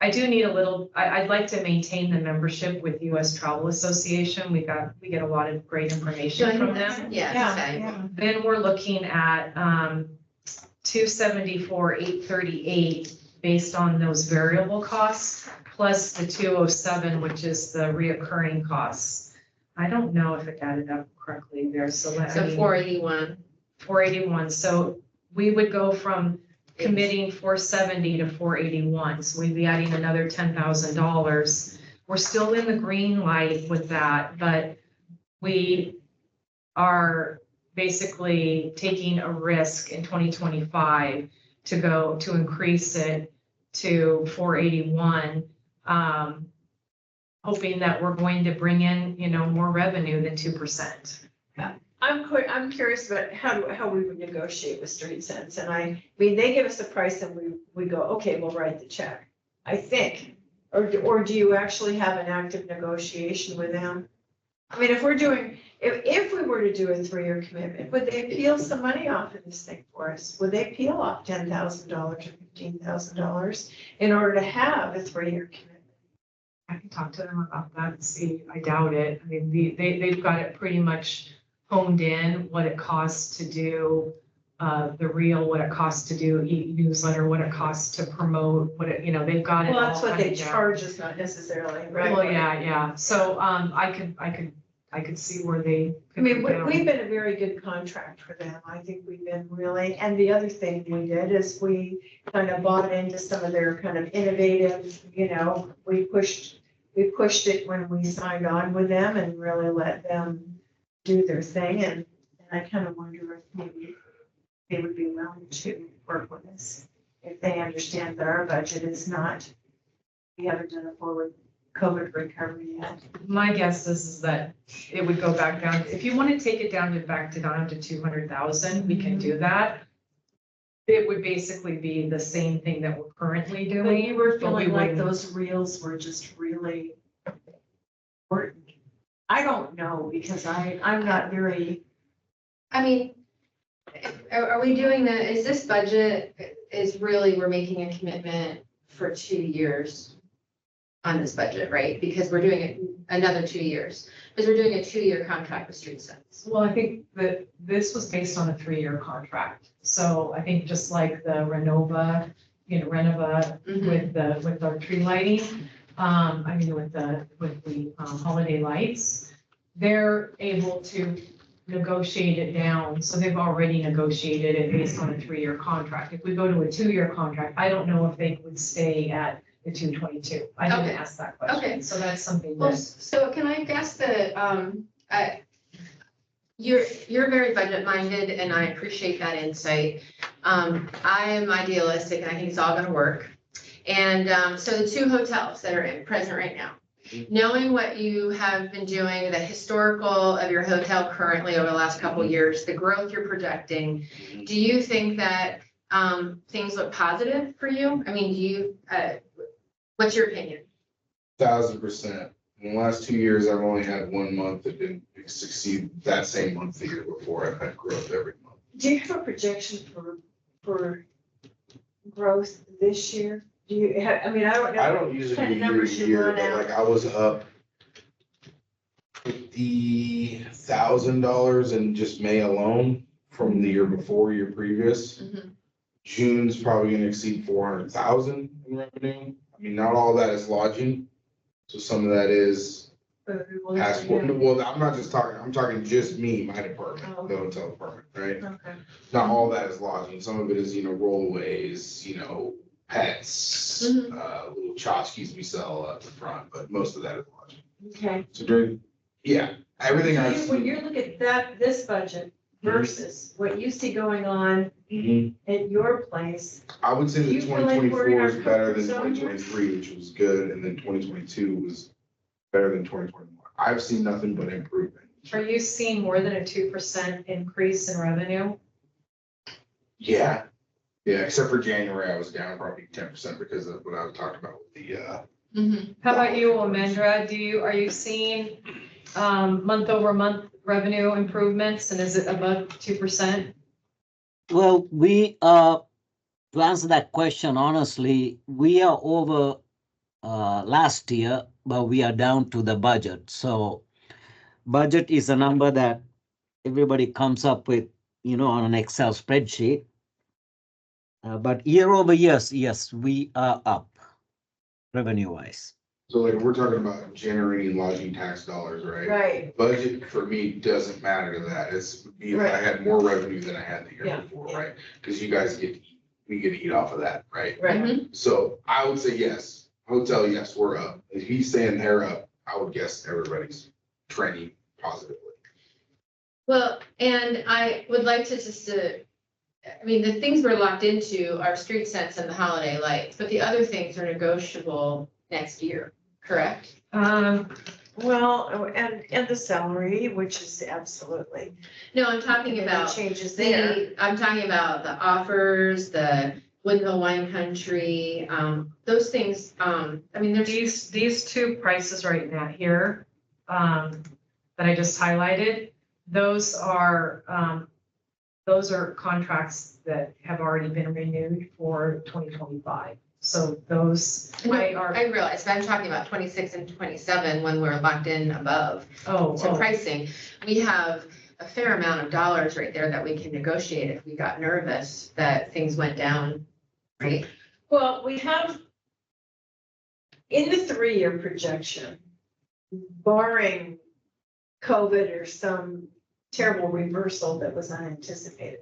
I do need a little, I'd like to maintain the membership with US Travel Association. We get a lot of great information from them. Yeah, okay. Then we're looking at 274, 838 based on those variable costs, plus the 207, which is the reoccurring costs. I don't know if it added up correctly there, so let So 481. 481. So we would go from committing 470 to 481. So we'd be adding another $10,000. We're still in the green light with that, but we are basically taking a risk in 2025 to increase it to 481, hoping that we're going to bring in, more revenue than 2%. I'm curious about how we would negotiate with Street Sense, and I mean, they give us a price and we go, okay, we'll write the check, I think. Or do you actually have an active negotiation with them? I mean, if we were to do a 3-year commitment, would they peel some money off of this thing for us? Would they peel off $10,000 or $15,000 in order to have a 3-year commitment? I can talk to them about that and see. I doubt it. I mean, they've got it pretty much honed in, what it costs to do the reel, what it costs to do e-newsletter, what it costs to promote, they've got it all. Well, that's what they kind of down. charge us, not necessarily, right? Well, yeah. So, I could see where they. I mean, we've been a very good contract for them. I think we've been really, and the other thing we did is we kind of bought into some of their kind of innovative, we pushed it when we signed on with them and really let them do their thing. And I kind of wonder if maybe they would be willing to work with us if they understand that our budget is not, we haven't done a forward COVID recovery yet. My guess is that it would go back down. If you want to take it down to 200,000, we can do that. It would basically be the same thing that we're currently But doing. you were but we feeling like wouldn't- those reels were just really important. I don't know, because I'm not very, I mean, are we doing is this budget is really, we're making a commitment for 2 years on this budget, right? Because we're doing it another 2 years, because we're doing a 2-year contract with Street Sense. Well, I think that this was based on a 3-year contract. So I think just like the Renova with our tree lighting, with the holiday lights, they're able to negotiate it down. So they've already negotiated it based on a 3-year contract. If we go to a 2-year contract, I don't know if they would stay at the 222. I didn't Okay. ask that question. Okay. So that's something Well, that, so can I guess that, you're very budget minded, and I appreciate that insight. I am idealistic, and I think it's all gonna work. And, so the 2 hotels that are present right now, knowing what you have been doing, the historical of your hotel currently over the last couple of years, the growth you're projecting, do you think that, things look positive for you? I mean, do you, what's your opinion? 1,000%. In the last 2 years, I've only had 1 month that didn't succeed that same month the year before. I've had growth every month. do you have a projection for growth this year? Do you have, I mean, I don't know. I don't usually What kind do of year numbers to you year, run but out? like I was up $50,000 in just May alone from the year before, year previous. Mhm. June's probably gonna exceed 400,000 in revenue. I mean, not all that is lodging. So some of that is Well, passport, well, I'm not just talking, I'm talking just me, my department, Oh, the okay. hotel department, right? Okay. Not all that is lodging, some of it is, rollaways, pets, Mhm. little tchotchkes we sell up the front, but most of that is lodging. Okay. So everything So I've when seen. you look at this budget versus what you see going on at your place, I would say Do you that feel twenty like we're in twenty-four our is better than comfort zone twenty here? 23, which was good, and then 2022 was better than 2021. I've seen nothing but improvement. Are you seeing more than a 2% increase in revenue? Yeah, except for January, I was down probably 10% because of what I talked about with the, Mhm. How about you, Amendra? Are you seeing month over month revenue improvements, and is it above 2%? Well, to answer that question honestly, we are over last year, but we are down to the budget. So budget is a number that everybody comes up with, on an Excel spreadsheet. But year over years, yes, we are up revenue wise. so like we're talking about generating lodging tax dollars, right? right, Budget for me doesn't matter to that. It's if I Right. had more revenue than I had the year Yeah, before, yeah. right? Because you guys we get to eat off of that, right? right. Mhm. So I would say yes. Hotel, yes, we're up. If he's saying they're up, I would guess everybody's trending positively. Well, and I would like to the things we're locked into are street scents and the holiday lights, but the other things are negotiable next year, correct? Well, and the salary, which is absolutely. No, I'm talking Any about changes there. I'm talking about the offers, the Woodville Wine Country, those things, there's. These two prices right now here, that I just highlighted, those are contracts that have already been renewed for 2025. So those are, I realize, but I'm talking about 26 and 27 when we're locked in above to pricing. We have a fair amount of dollars right there that we can negotiate if we got nervous that things went down, right? Well, we have, in the 3-year projection, barring COVID or some terrible reversal that was unanticipated,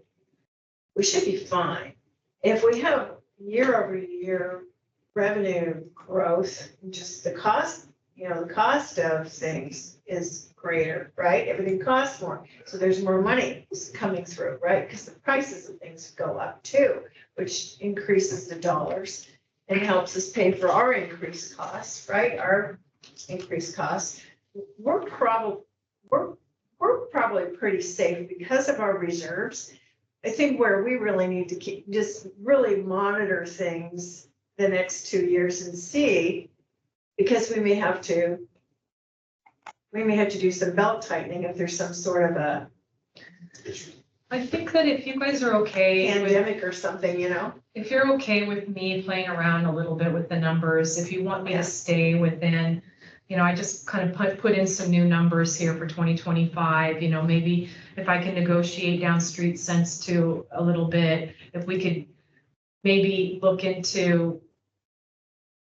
we should be fine. If we have year over year revenue growth, just the cost, the cost of things is greater, right? Everything costs more, so there's more money coming through, right? Because the prices of things go up too, which increases the dollars and helps us pay for our increased costs, right? Our increased costs. We're probably pretty safe because of our reserves. I think where we really need to just really monitor things the next 2 years and see, because we may have to do some belt tightening if there's some sort of a I think that if you guys are okay with, pandemic or something, if you're okay with me playing around a little bit with the numbers, if you want me Yeah. to stay within, I just kind of put in some new numbers here for 2025, maybe if I can negotiate down street sense to a little bit, if we could maybe look into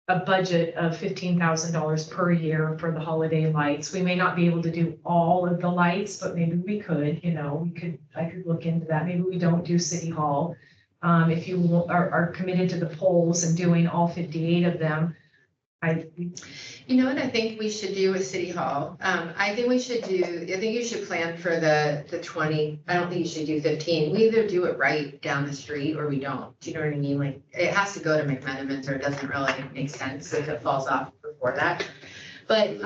a budget of $15,000 per year for the holiday lights. We may not be able to do all of the lights, but maybe we could, I could look into that. Maybe we don't do City Hall. If you are committed to the polls and doing all 58 of them, You know what I think we should do with City Hall? I think you should plan for the 20, I don't think you should do 15. We either do it right down the street or we don't. Do you know what I mean? Like, it has to go to McMenamins or it doesn't really make sense if it falls off before that. But,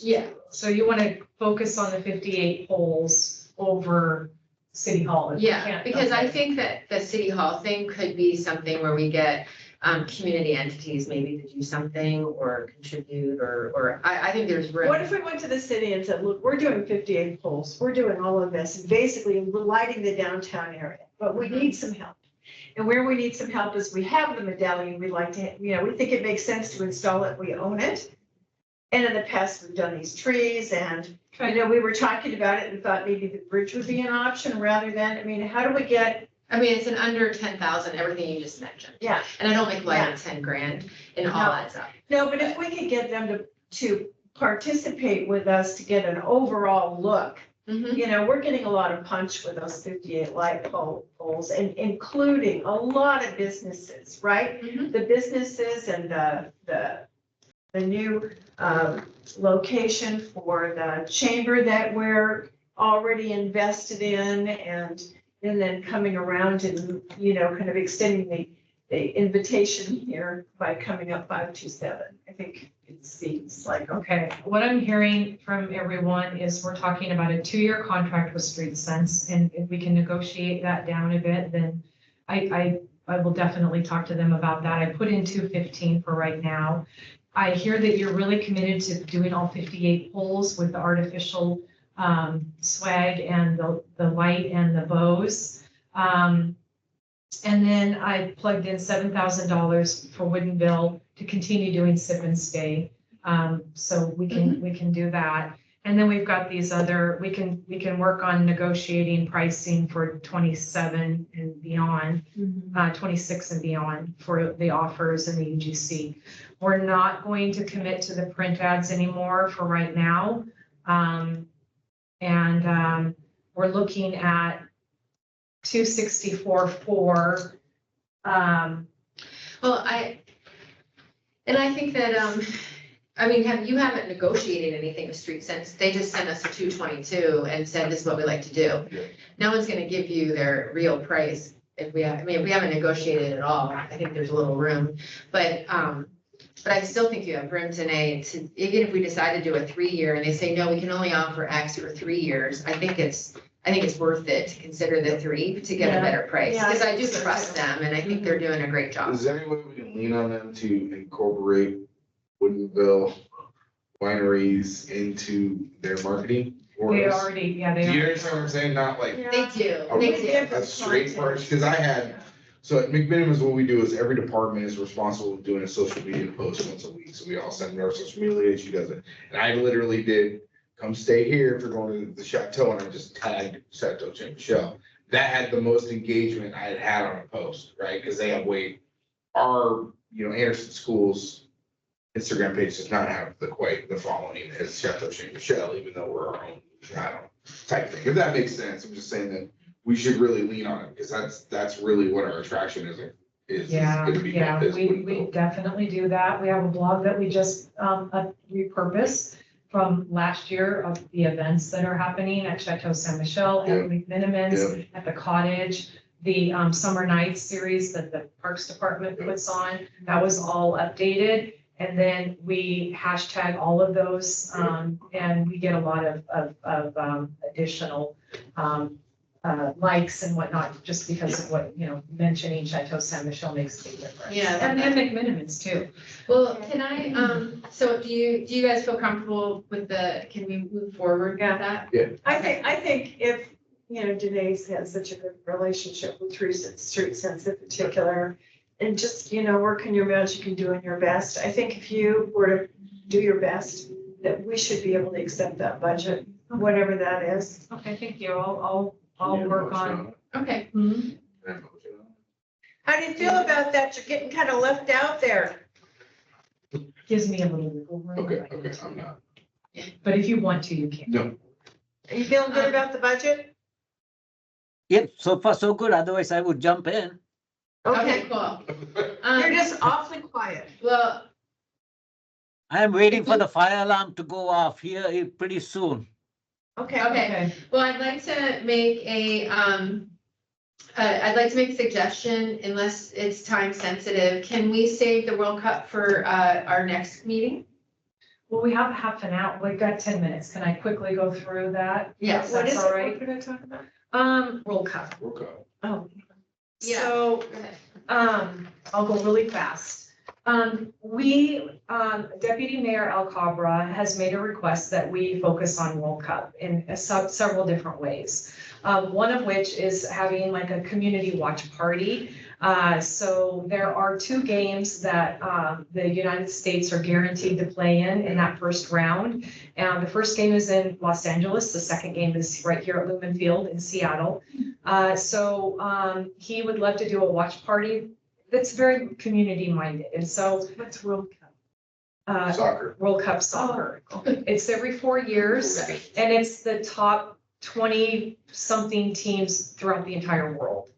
yeah. So you want to focus on the 58 polls over City Hall? if we Yeah, can't- because I okay. think that the City Hall thing could be something where we get community entities maybe to do something or contribute or I think there's room. what if we went to the city and said, look, we're doing 58 polls, we're doing all of this, and basically we're lighting the downtown area, but we need some help. And where we need some help is we have the medallion, we'd like to, we think it makes sense to install it, we own it. And in the past, we've done these trees and, we were talking about it and thought maybe the bridge would be an option rather than, how do we get I mean, it's an under 10,000, everything you just mentioned. Yeah. And I don't make light of 10 grand and all No. adds up. No, but if we could get them to participate with us to get an overall look, Mhm. you know, we're getting a lot of punch with those 58 light poles and including a lot of businesses, right? Mhm. The businesses and the new location for the chamber that we're already invested in and then coming around and, you know, kind of extending the invitation here by coming up 527. I think it seems like, Okay, what I'm hearing from everyone is we're talking about a 2-year contract with Street Sense, and if we can negotiate that down a bit, then I will definitely talk to them about that. I put in 215 for right now. I hear that you're really committed to doing all 58 poles with the artificial swag and the light and the bows. And then I plugged in $7,000 for Woodenville to continue doing sip and stay. So we can do that. And then we've got these other, we can work on negotiating pricing for 27 and beyond, 26 and beyond for the offers and the UGC. We're not going to commit to the print ads anymore for right now. We're looking at 264.4. Well, I think that, I mean, you haven't negotiated anything with Street Sense. They just sent us a 222 and said, this is what we like to do. Yeah. No one's gonna give you their real price if we have, I mean, if we haven't negotiated at all, I think there's a little room. But I still think you have room today to, even if we decide to do a 3-year and they say, no, we can only offer X for 3 years, I think it's worth it to consider the 3 to get a better price. Yeah, Because I do so trust too. them and I think they're doing a great job. Is there any way we can lean on them to incorporate Woodinville wineries into their marketing? for They us? already, yeah, Do they you are. understand what I'm saying? Not like They do, a they do. a straight price, because I had, so at McMenamins, what we do is every department is responsible for doing a social media post once a week. So we all send our social media lady, she does it. And I literally did, come stay here if you're going to the chateau, and I just tagged Chateau Saint Michelle. That had the most engagement I had had on a post, right? Because they have our, Anderson Schools Instagram page does not have quite the following as Chateau Saint Michelle, even though we're our own, type thing. If that makes sense, I'm just saying that we should really lean on it, because that's really what our attraction is Yeah, gonna be. yeah, is we Woodinville. definitely do that. We have a blog that we just repurposed from last year of the events that are happening at Chateau Saint Michelle, at McMenamins, at the cottage, the summer nights series that the Parks Department puts on. That was all updated. And then we hashtag all of those, and we get a lot of additional likes and whatnot, just because of what, mentioning Chateau Saint Michelle makes a big difference. Yeah. And McMenamins too. Well, can I, so do you guys feel comfortable with can we move forward with that? I think if, Denise has such a good relationship with Street Sense in particular, and just, working your magic and doing your best, I think if you were to do your best, that we should be able to accept that budget, whatever that is. Okay, thank you. I'll work on. Okay. Mhm. How do you feel about that? You're getting kind of left out there. Gives me a little wiggle room. Okay, I'm not. But if you want to, you can. No, Are you feeling good about the budget? Yep, so far so good. Otherwise I would jump in. Okay, cool. You're just awfully quiet. Well, I am waiting for the fire alarm to go off here pretty soon. Okay. well, I'd like to make a suggestion, unless it's time sensitive. Can we save the World Cup for our next meeting? Well, we have half an hour. We've got 10 minutes. Can I quickly go through that? Yes. What That's is all it? right. What are we gonna talk about? World Cup. okay. Oh. Yeah. So, Go ahead. I'll go really fast. Deputy Mayor Alcabra has made a request that we focus on World Cup in several different ways. One of which is having like a community watch party. So there are 2 games that the United States are guaranteed to play in that first round. And the first game is in Los Angeles. The second game is right here at Lumen Field in Seattle. So he would love to do a watch party that's very community minded. And so What's World Cup? Soccer. World Cup soccer. Oh. It's every 4 years, and it's the top 20-something teams throughout the entire world.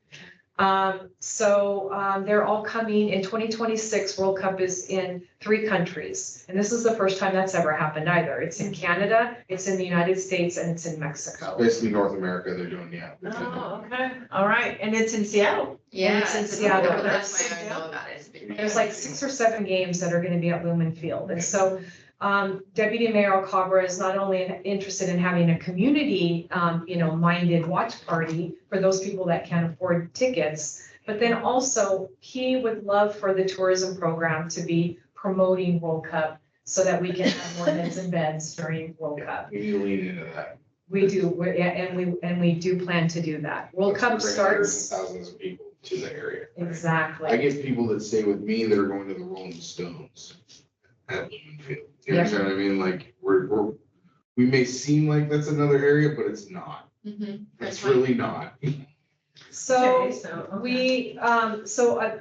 They're all coming in 2026. World Cup is in 3 countries, and this is the first time that's ever happened either. It's in Canada, it's in the United States, and it's in Mexico. Basically North America, they're doing, yeah. Oh, okay, all right, and it's in Seattle. Yeah, it's in it's Seattle. Seattle. That's why I know about it. There's like 6 or 7 games that are gonna be at Lumen Field, and so Deputy Mayor Alcabra is not only interested in having a community, minded watch party for those people that can't afford tickets, but then also he would love for the tourism program to be promoting World Cup so that we can have more heads and beds during World Cup. We need to lean into that. We do, and we do plan to do that. World Cup Let's bring hundreds starts, and thousands of people to the area. I exactly. get people that stay with me that are going to the Rolling Stones at Lumen Field. You Yeah. understand what I mean? Like, we may seem like that's another area, but it's not. Mhm. It's really not. So Okay, okay.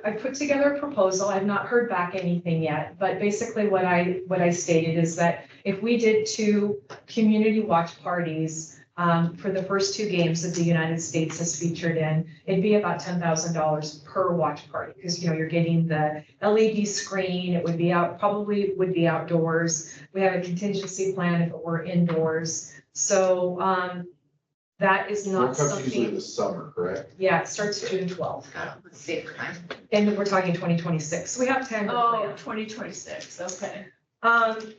I put together a proposal. I've not heard back anything yet, but basically what I stated is that if we did 2 community watch parties for the first 2 games that the United States is featured in, it'd be about $10,000 per watch party, because you're getting the LED screen, it would be probably would be outdoors. We have a contingency plan if it were indoors. So that is World not Cup's usually in something, the summer, correct? yeah, it starts June 12th. Let's see if I. And we're talking 2026. We have time to Oh, plan. 2026, okay.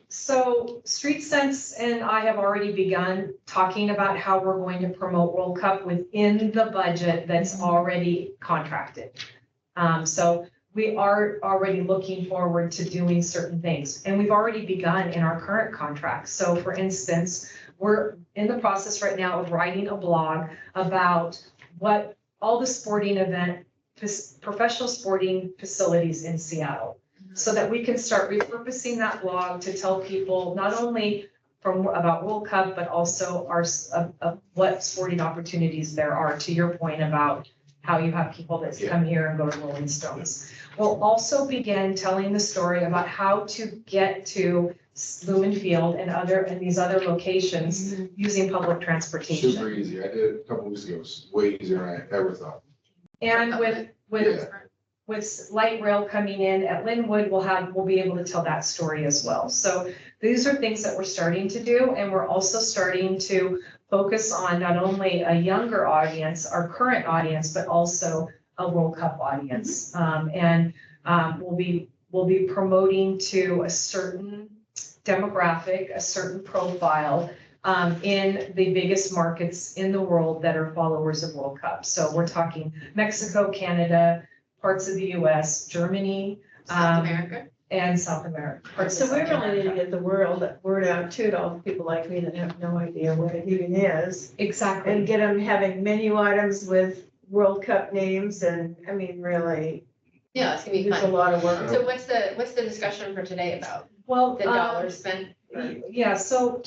So Street Sense and I have already begun talking about how we're going to promote World Cup within the budget that's already contracted. So we are already looking forward to doing certain things, and we've already begun in our current contracts. So for instance, we're in the process right now of writing a blog about what all the professional sporting facilities in Seattle, so that we can start repurposing that blog to tell people not only about World Cup, but also what sporting opportunities there are, to your point about how you have people that come here and go to Rolling Stones. We'll also begin telling the story about how to get to Lumen Field and these other locations using public transportation. Super easy. I did it a couple weeks ago. It's way easier than I ever thought. And with light rail coming in at Linwood, we'll be able to tell that story as well. So these are things that we're starting to do, and we're also starting to focus on not only a younger audience, our current audience, but also a World Cup audience. We'll be promoting to a certain demographic, a certain profile in the biggest markets in the world that are followers of World Cup. So we're talking Mexico, Canada, parts of the US, Germany, South America. and South America. parts of So we South really need to America. get the word out too to all the people like me that have no idea what it even is. Exactly. And get them having menu items with World Cup names and, I mean, really, Yeah, it's gonna be there's a fun. lot of work. So what's the discussion for today about? Well, The dollars spent? yeah, so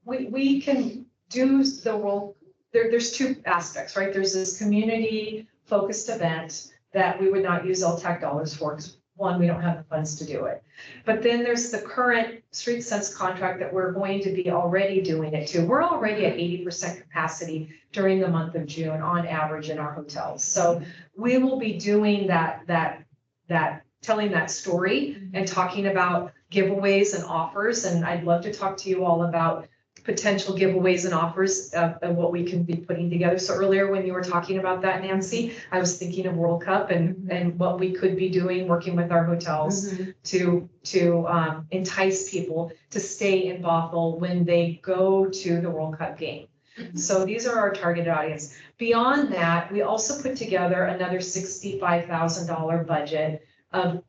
we can do the world, there's 2 aspects, right? There's this community focused event that we would not use LTAC dollars for, because 1, we don't have the funds to do it. But then there's the current Street Sense contract that we're going to be already doing it to. We're already at 80% capacity during the month of June on average in our hotels. So we will be doing that telling that story and talking about giveaways and offers. And I'd love to talk to you all about potential giveaways and offers of what we can be putting together. So earlier when you were talking about that, Nancy, I was thinking of World Cup and what we could be doing, working with our hotels to entice people to stay in Bothell when they go to the World Cup game. So these are our targeted audience. Beyond that, we also put together another $65,000 budget of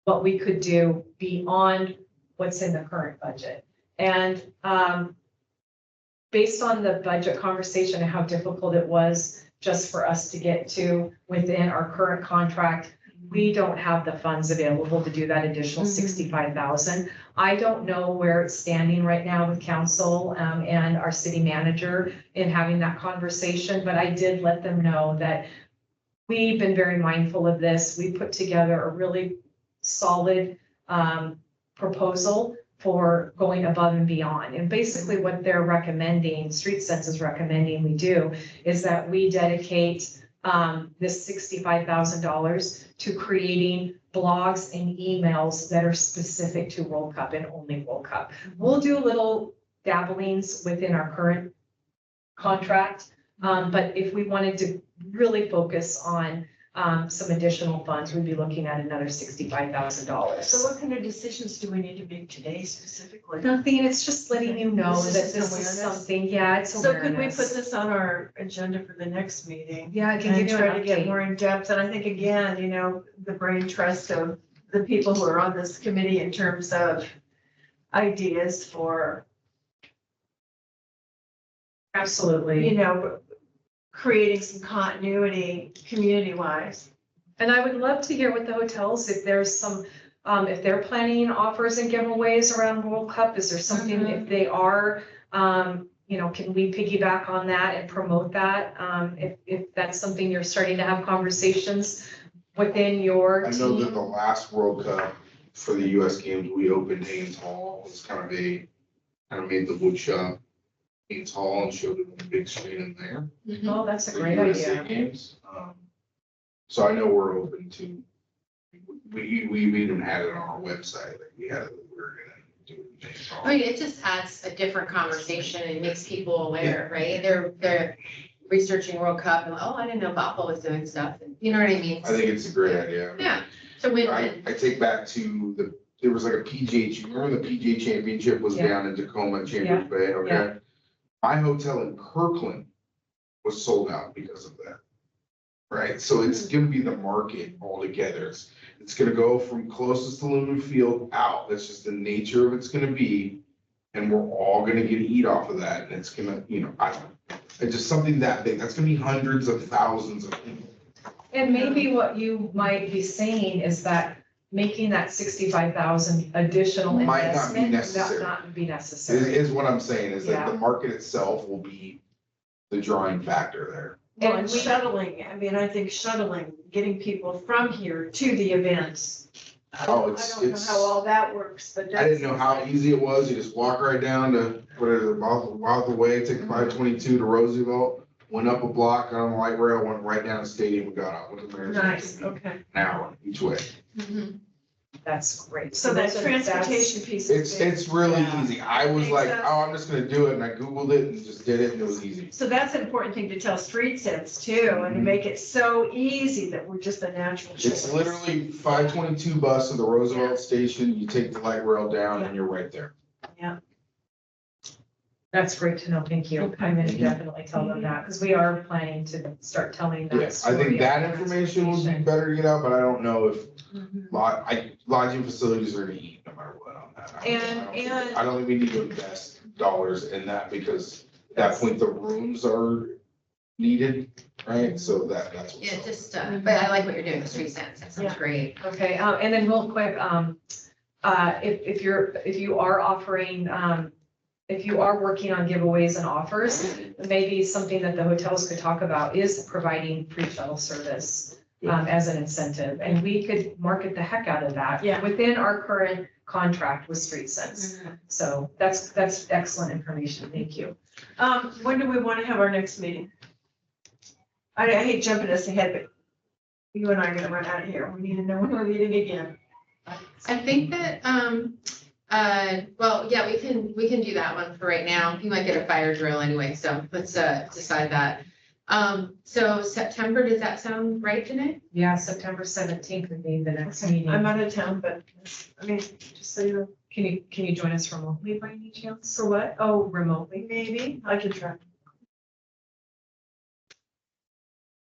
what we could do beyond what's in the current budget. And based on the budget conversation and how difficult it was just for us to get to within our current contract. We don't have the funds available to do that additional 65,000. I don't know where it's standing right now with council and our city manager in having that conversation, but I did let them know that we've been very mindful of this. We put together a really solid proposal for going above and beyond. And basically what they're recommending, Street Sense is recommending we do, is that we dedicate this $65,000 to creating blogs and emails that are specific to World Cup and only World Cup. We'll do little dabblings within our current contract, but if we wanted to really focus on some additional funds, we'd be looking at another $65,000. So what kind of decisions do we need to make today specifically? Nothing, it's just letting you know This that is this is awareness? something, yeah, it's So could we awareness. put this on our agenda for the next meeting? Yeah, I can And give you try an to get update. more in depth, and I think again, you know, the brain trust of the people who are on this committee in terms of ideas for, Absolutely. you know, creating some continuity community-wise. And I would love to hear what the hotels, if there's some, if they're planning offers and giveaways around World Cup, is there something, if they are, you know, can we piggyback on that and promote that? If that's something you're starting to have conversations within your I know that the team. last World Cup for the US games, we opened Haynes Hall, it was kind of made the wood shop Haynes Hall and showed it on the big screen in there. Oh, that's a for great USA idea. Games. So I know we're open to, we even had it on our website, like we had it, we were gonna do it in Haynes Hall. I mean, it just adds a different conversation and makes people aware, right? They're researching World Cup and, oh, I didn't know Bothell was doing stuff. You know what I mean? I think it's a great idea. Yeah, it's a win-win. I take back to there was like a PGA, remember the PGA Championship was Yeah. down in Tacoma, Chambers Bay, okay? My hotel in Kirkland was sold out because of that. Right, so it's gonna be the market altogether. It's gonna go from closest to Lumen Field out. That's just the nature of it's gonna be. And we're all gonna get to eat off of that, and it's gonna, you know, it's just something that big. That's gonna be hundreds of thousands of people. And maybe what you might be saying is that making that 65,000 additional Might not be investment necessary. not be Is, necessary. is what I'm saying, is that Yeah. the market itself will be the drawing factor there. Well, And and we- shuttling, I mean, I think shuttling, getting people from here to the events. Oh, I it's- don't know how all that works, but. I didn't know how easy it was. You just walk right down to, whatever, Bothell Way, take 522 to Roosevelt, went up a block, got on the light rail, went right down to the stadium and got out. Went to Mariners. Nice, okay. An hour each way. Mhm. That's great. So that those are- transportation piece is big. It's really Yeah. easy. I was like, Makes sense. oh, I'm just gonna do it, and I Googled it and just did it, and it was easy. So that's an important thing to tell Street Sense too, and to make it so easy that we're just a natural choice. It's literally 522 bus to the Roosevelt station, you take the light rail down and you're right there. That's great to know. Thank you. Okay. I'm gonna definitely tell them that because we are planning to start telling that Yes, story. I think of that information would be transportation. better to get out, but I don't know if Mhm. lodging facilities are gonna eat no matter what on that. I don't think we need to invest dollars in that because at that point the rooms are needed, right? So that's. what's Yeah, up. just, but I like what you're doing with Street Sense. That sounds Yeah. great. Okay, and then real quick, if you are offering, if you are working on giveaways and offers, maybe something that the hotels could talk about is providing free shuttle service as an incentive, and we could market the heck out of that Yeah. within our current contract with Street Sense. So that's excellent information. Thank you. When do we want to have our next meeting? I hate jumping us ahead, but you and I are gonna run out of here. We need to know when we're meeting again. I think that, well, yeah, we can do that one for right now. You might get a fire drill anyway, so let's, decide that. So September, does that sound right, Janae? Yeah, September 17th would be the next Okay, meeting. I'm out of town, but, I mean, just so you know, Can you join us remotely by any chance? for what? Oh, remotely. Maybe, I can try.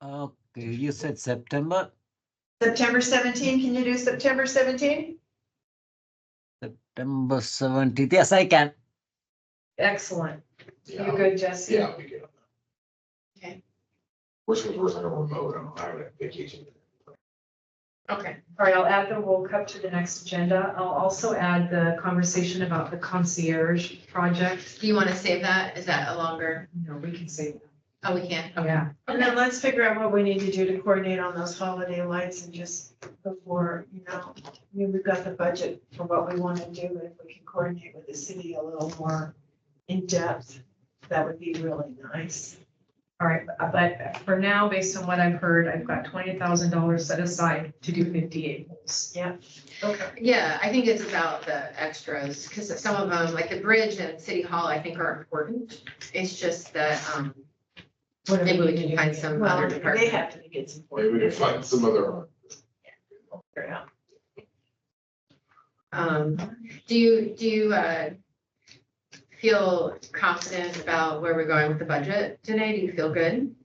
Okay, you said September, September 17, can you do September 17? September 17th. Yes, I can. Excellent. You Yeah, good, Jesse? yeah, we get it. Which was on a remote, I don't have vacation. Okay. All right, I'll add the World Cup to the next agenda. I'll also add the conversation about the concierge project. Do you want to save that? Is that a longer? No, we can say Oh, we can. that. Yeah. And then let's figure out what we need to do to coordinate on those holiday lights and just before, I mean, we've got the budget for what we want to do, but if we can coordinate with the city a little more in depth, that would be really nice. All right, but for now, based on what I've heard, I've got $20,000 set aside to do 58 holes. Yeah. Okay. Yeah, I think it's about the extras, because some of them, like the bridge and City Hall, I think are important. It's just that, maybe we can find some Well, other they department. have to get some. We can find some other. Yeah. Do you feel confident about where we're going with the budget, Danae? Do you feel good?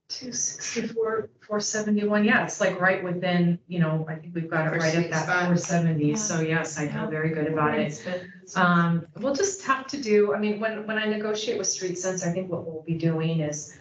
264, 471, yeah, it's like right within, I think we've got it Our right sweet at that spot. 470, Yeah. so yes, I feel very good about it. But We'll just have to do, I mean, when I negotiate with Street Sense, I think what we'll be doing is,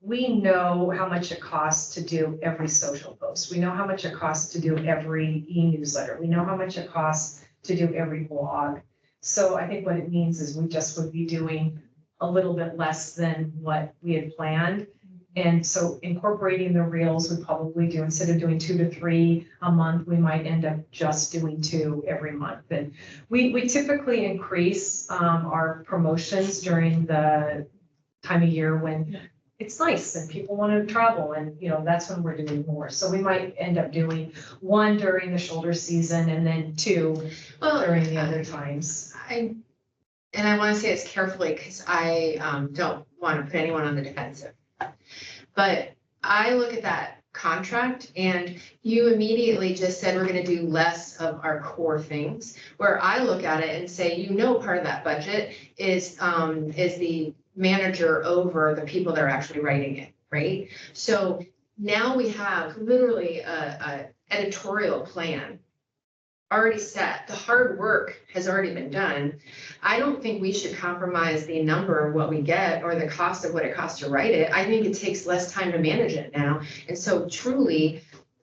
we know how much it costs to do every social post. We know how much it costs to do every e-newsletter. We know how much it costs to do every blog. So I think what it means is we just would be doing a little bit less than what we had planned. And so incorporating the reels would probably do, instead of doing 2 to 3 a month, we might end up just doing 2 every month. And we typically increase our promotions during the time of year when it's nice and people want to travel, and that's when we're doing more. So we might end up doing 1 during the shoulder season and then 2 during the other times. I want to say this carefully because I don't want to put anyone on the defensive. But I look at that contract and you immediately just said we're going to do less of our core things, where I look at it and say, part of that budget is the manager over the people that are actually writing it, right? So now we have literally a editorial plan already set. The hard work has already been done. I don't think we should compromise the number of what we get or the cost of what it costs to write it. I think it takes less time to manage it now. And so truly,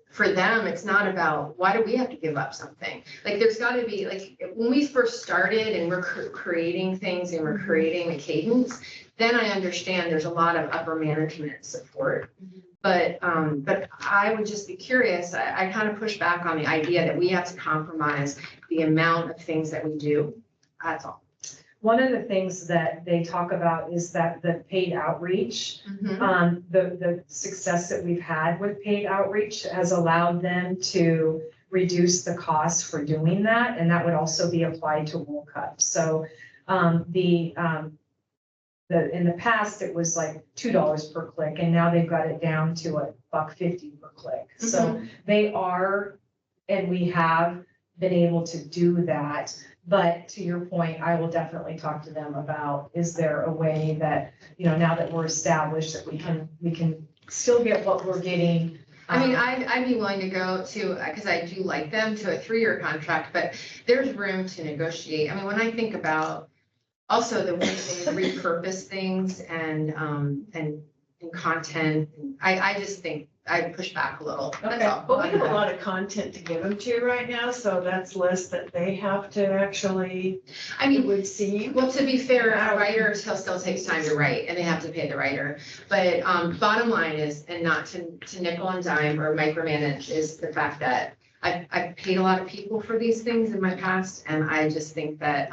for them, it's not about why do we have to give up something? Like there's got to be, like when we first started and we're creating things and we're creating a cadence, then I understand there's a lot of upper management support. But I would just be curious. I kind of push back on the idea that we have to compromise the amount of things that we do. That's all. One of the things that they talk about is that the paid outreach, Mhm. the success that we've had with paid outreach has allowed them to reduce the cost for doing that. And that would also be applied to World Cup. So in the past, it was like $2 per click, and now they've got it down to $1.50 per click. So they are, and we have been able to do that. But to your point, I will definitely talk to them about, is there a way that, now that we're established, that we can still get what we're getting. I mean, I'd be willing to go to, because I do like them, to a 3-year contract, but there's room to negotiate. I mean, when I think about also the way they repurpose things and content, I just think I push back a little. That's all. But we have a lot of content to give them to right now, so that's less that they have to actually, I mean, it would seem. well, to be fair, a writer still takes time to write and they have to pay the writer. But bottom line is, and not to nickel and dime or micromanage, is the fact that I've paid a lot of people for these things in my past, and I just think that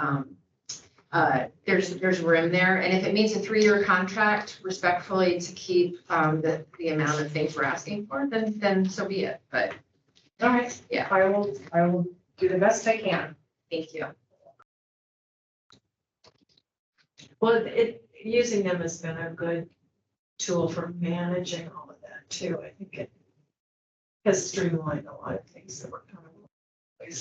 there's room there. And if it means a 3-year contract, respectfully, to keep the amount of things we're asking for, then so be it. But All right. Yeah. I will do the best I can. thank you. Well, using them has been a good tool for managing all of that too. I think it has streamlined a lot of things that were kind of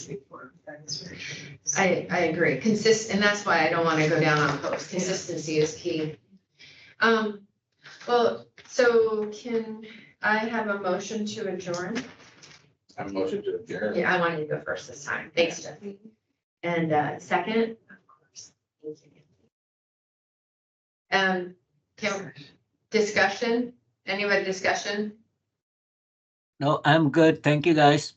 before. That is very true. I agree. And that's why I don't want to go down on post. Consistency is key. Well, so can I have a motion to adjourn? I'm motion to adjourn. Yeah, I wanted to go first this time. Thanks, Jesse. And second? Of course. Thank you. Kim, Discussion? Anybody discussion? No, I'm good. Thank you, guys.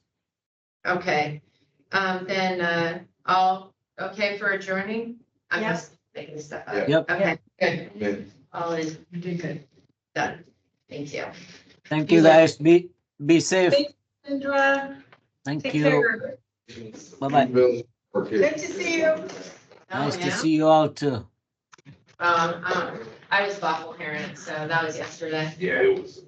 Okay, then, all okay for adjourning? I'm Yep. just making this stuff up. Yeah. Yep. Okay, good. Good. All in, You did good. done. Thank you. Thank you, guys. Be safe. Sandra, Thank take you. care. Bye-bye. Good to see you. Nice Oh, to yeah? see you all too. I was Bothell parent, so that was yesterday. Yeah, it was.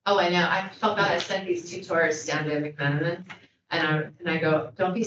Oh, I know. I felt bad. I sent these two tourists down to McMenamins and I go, don't be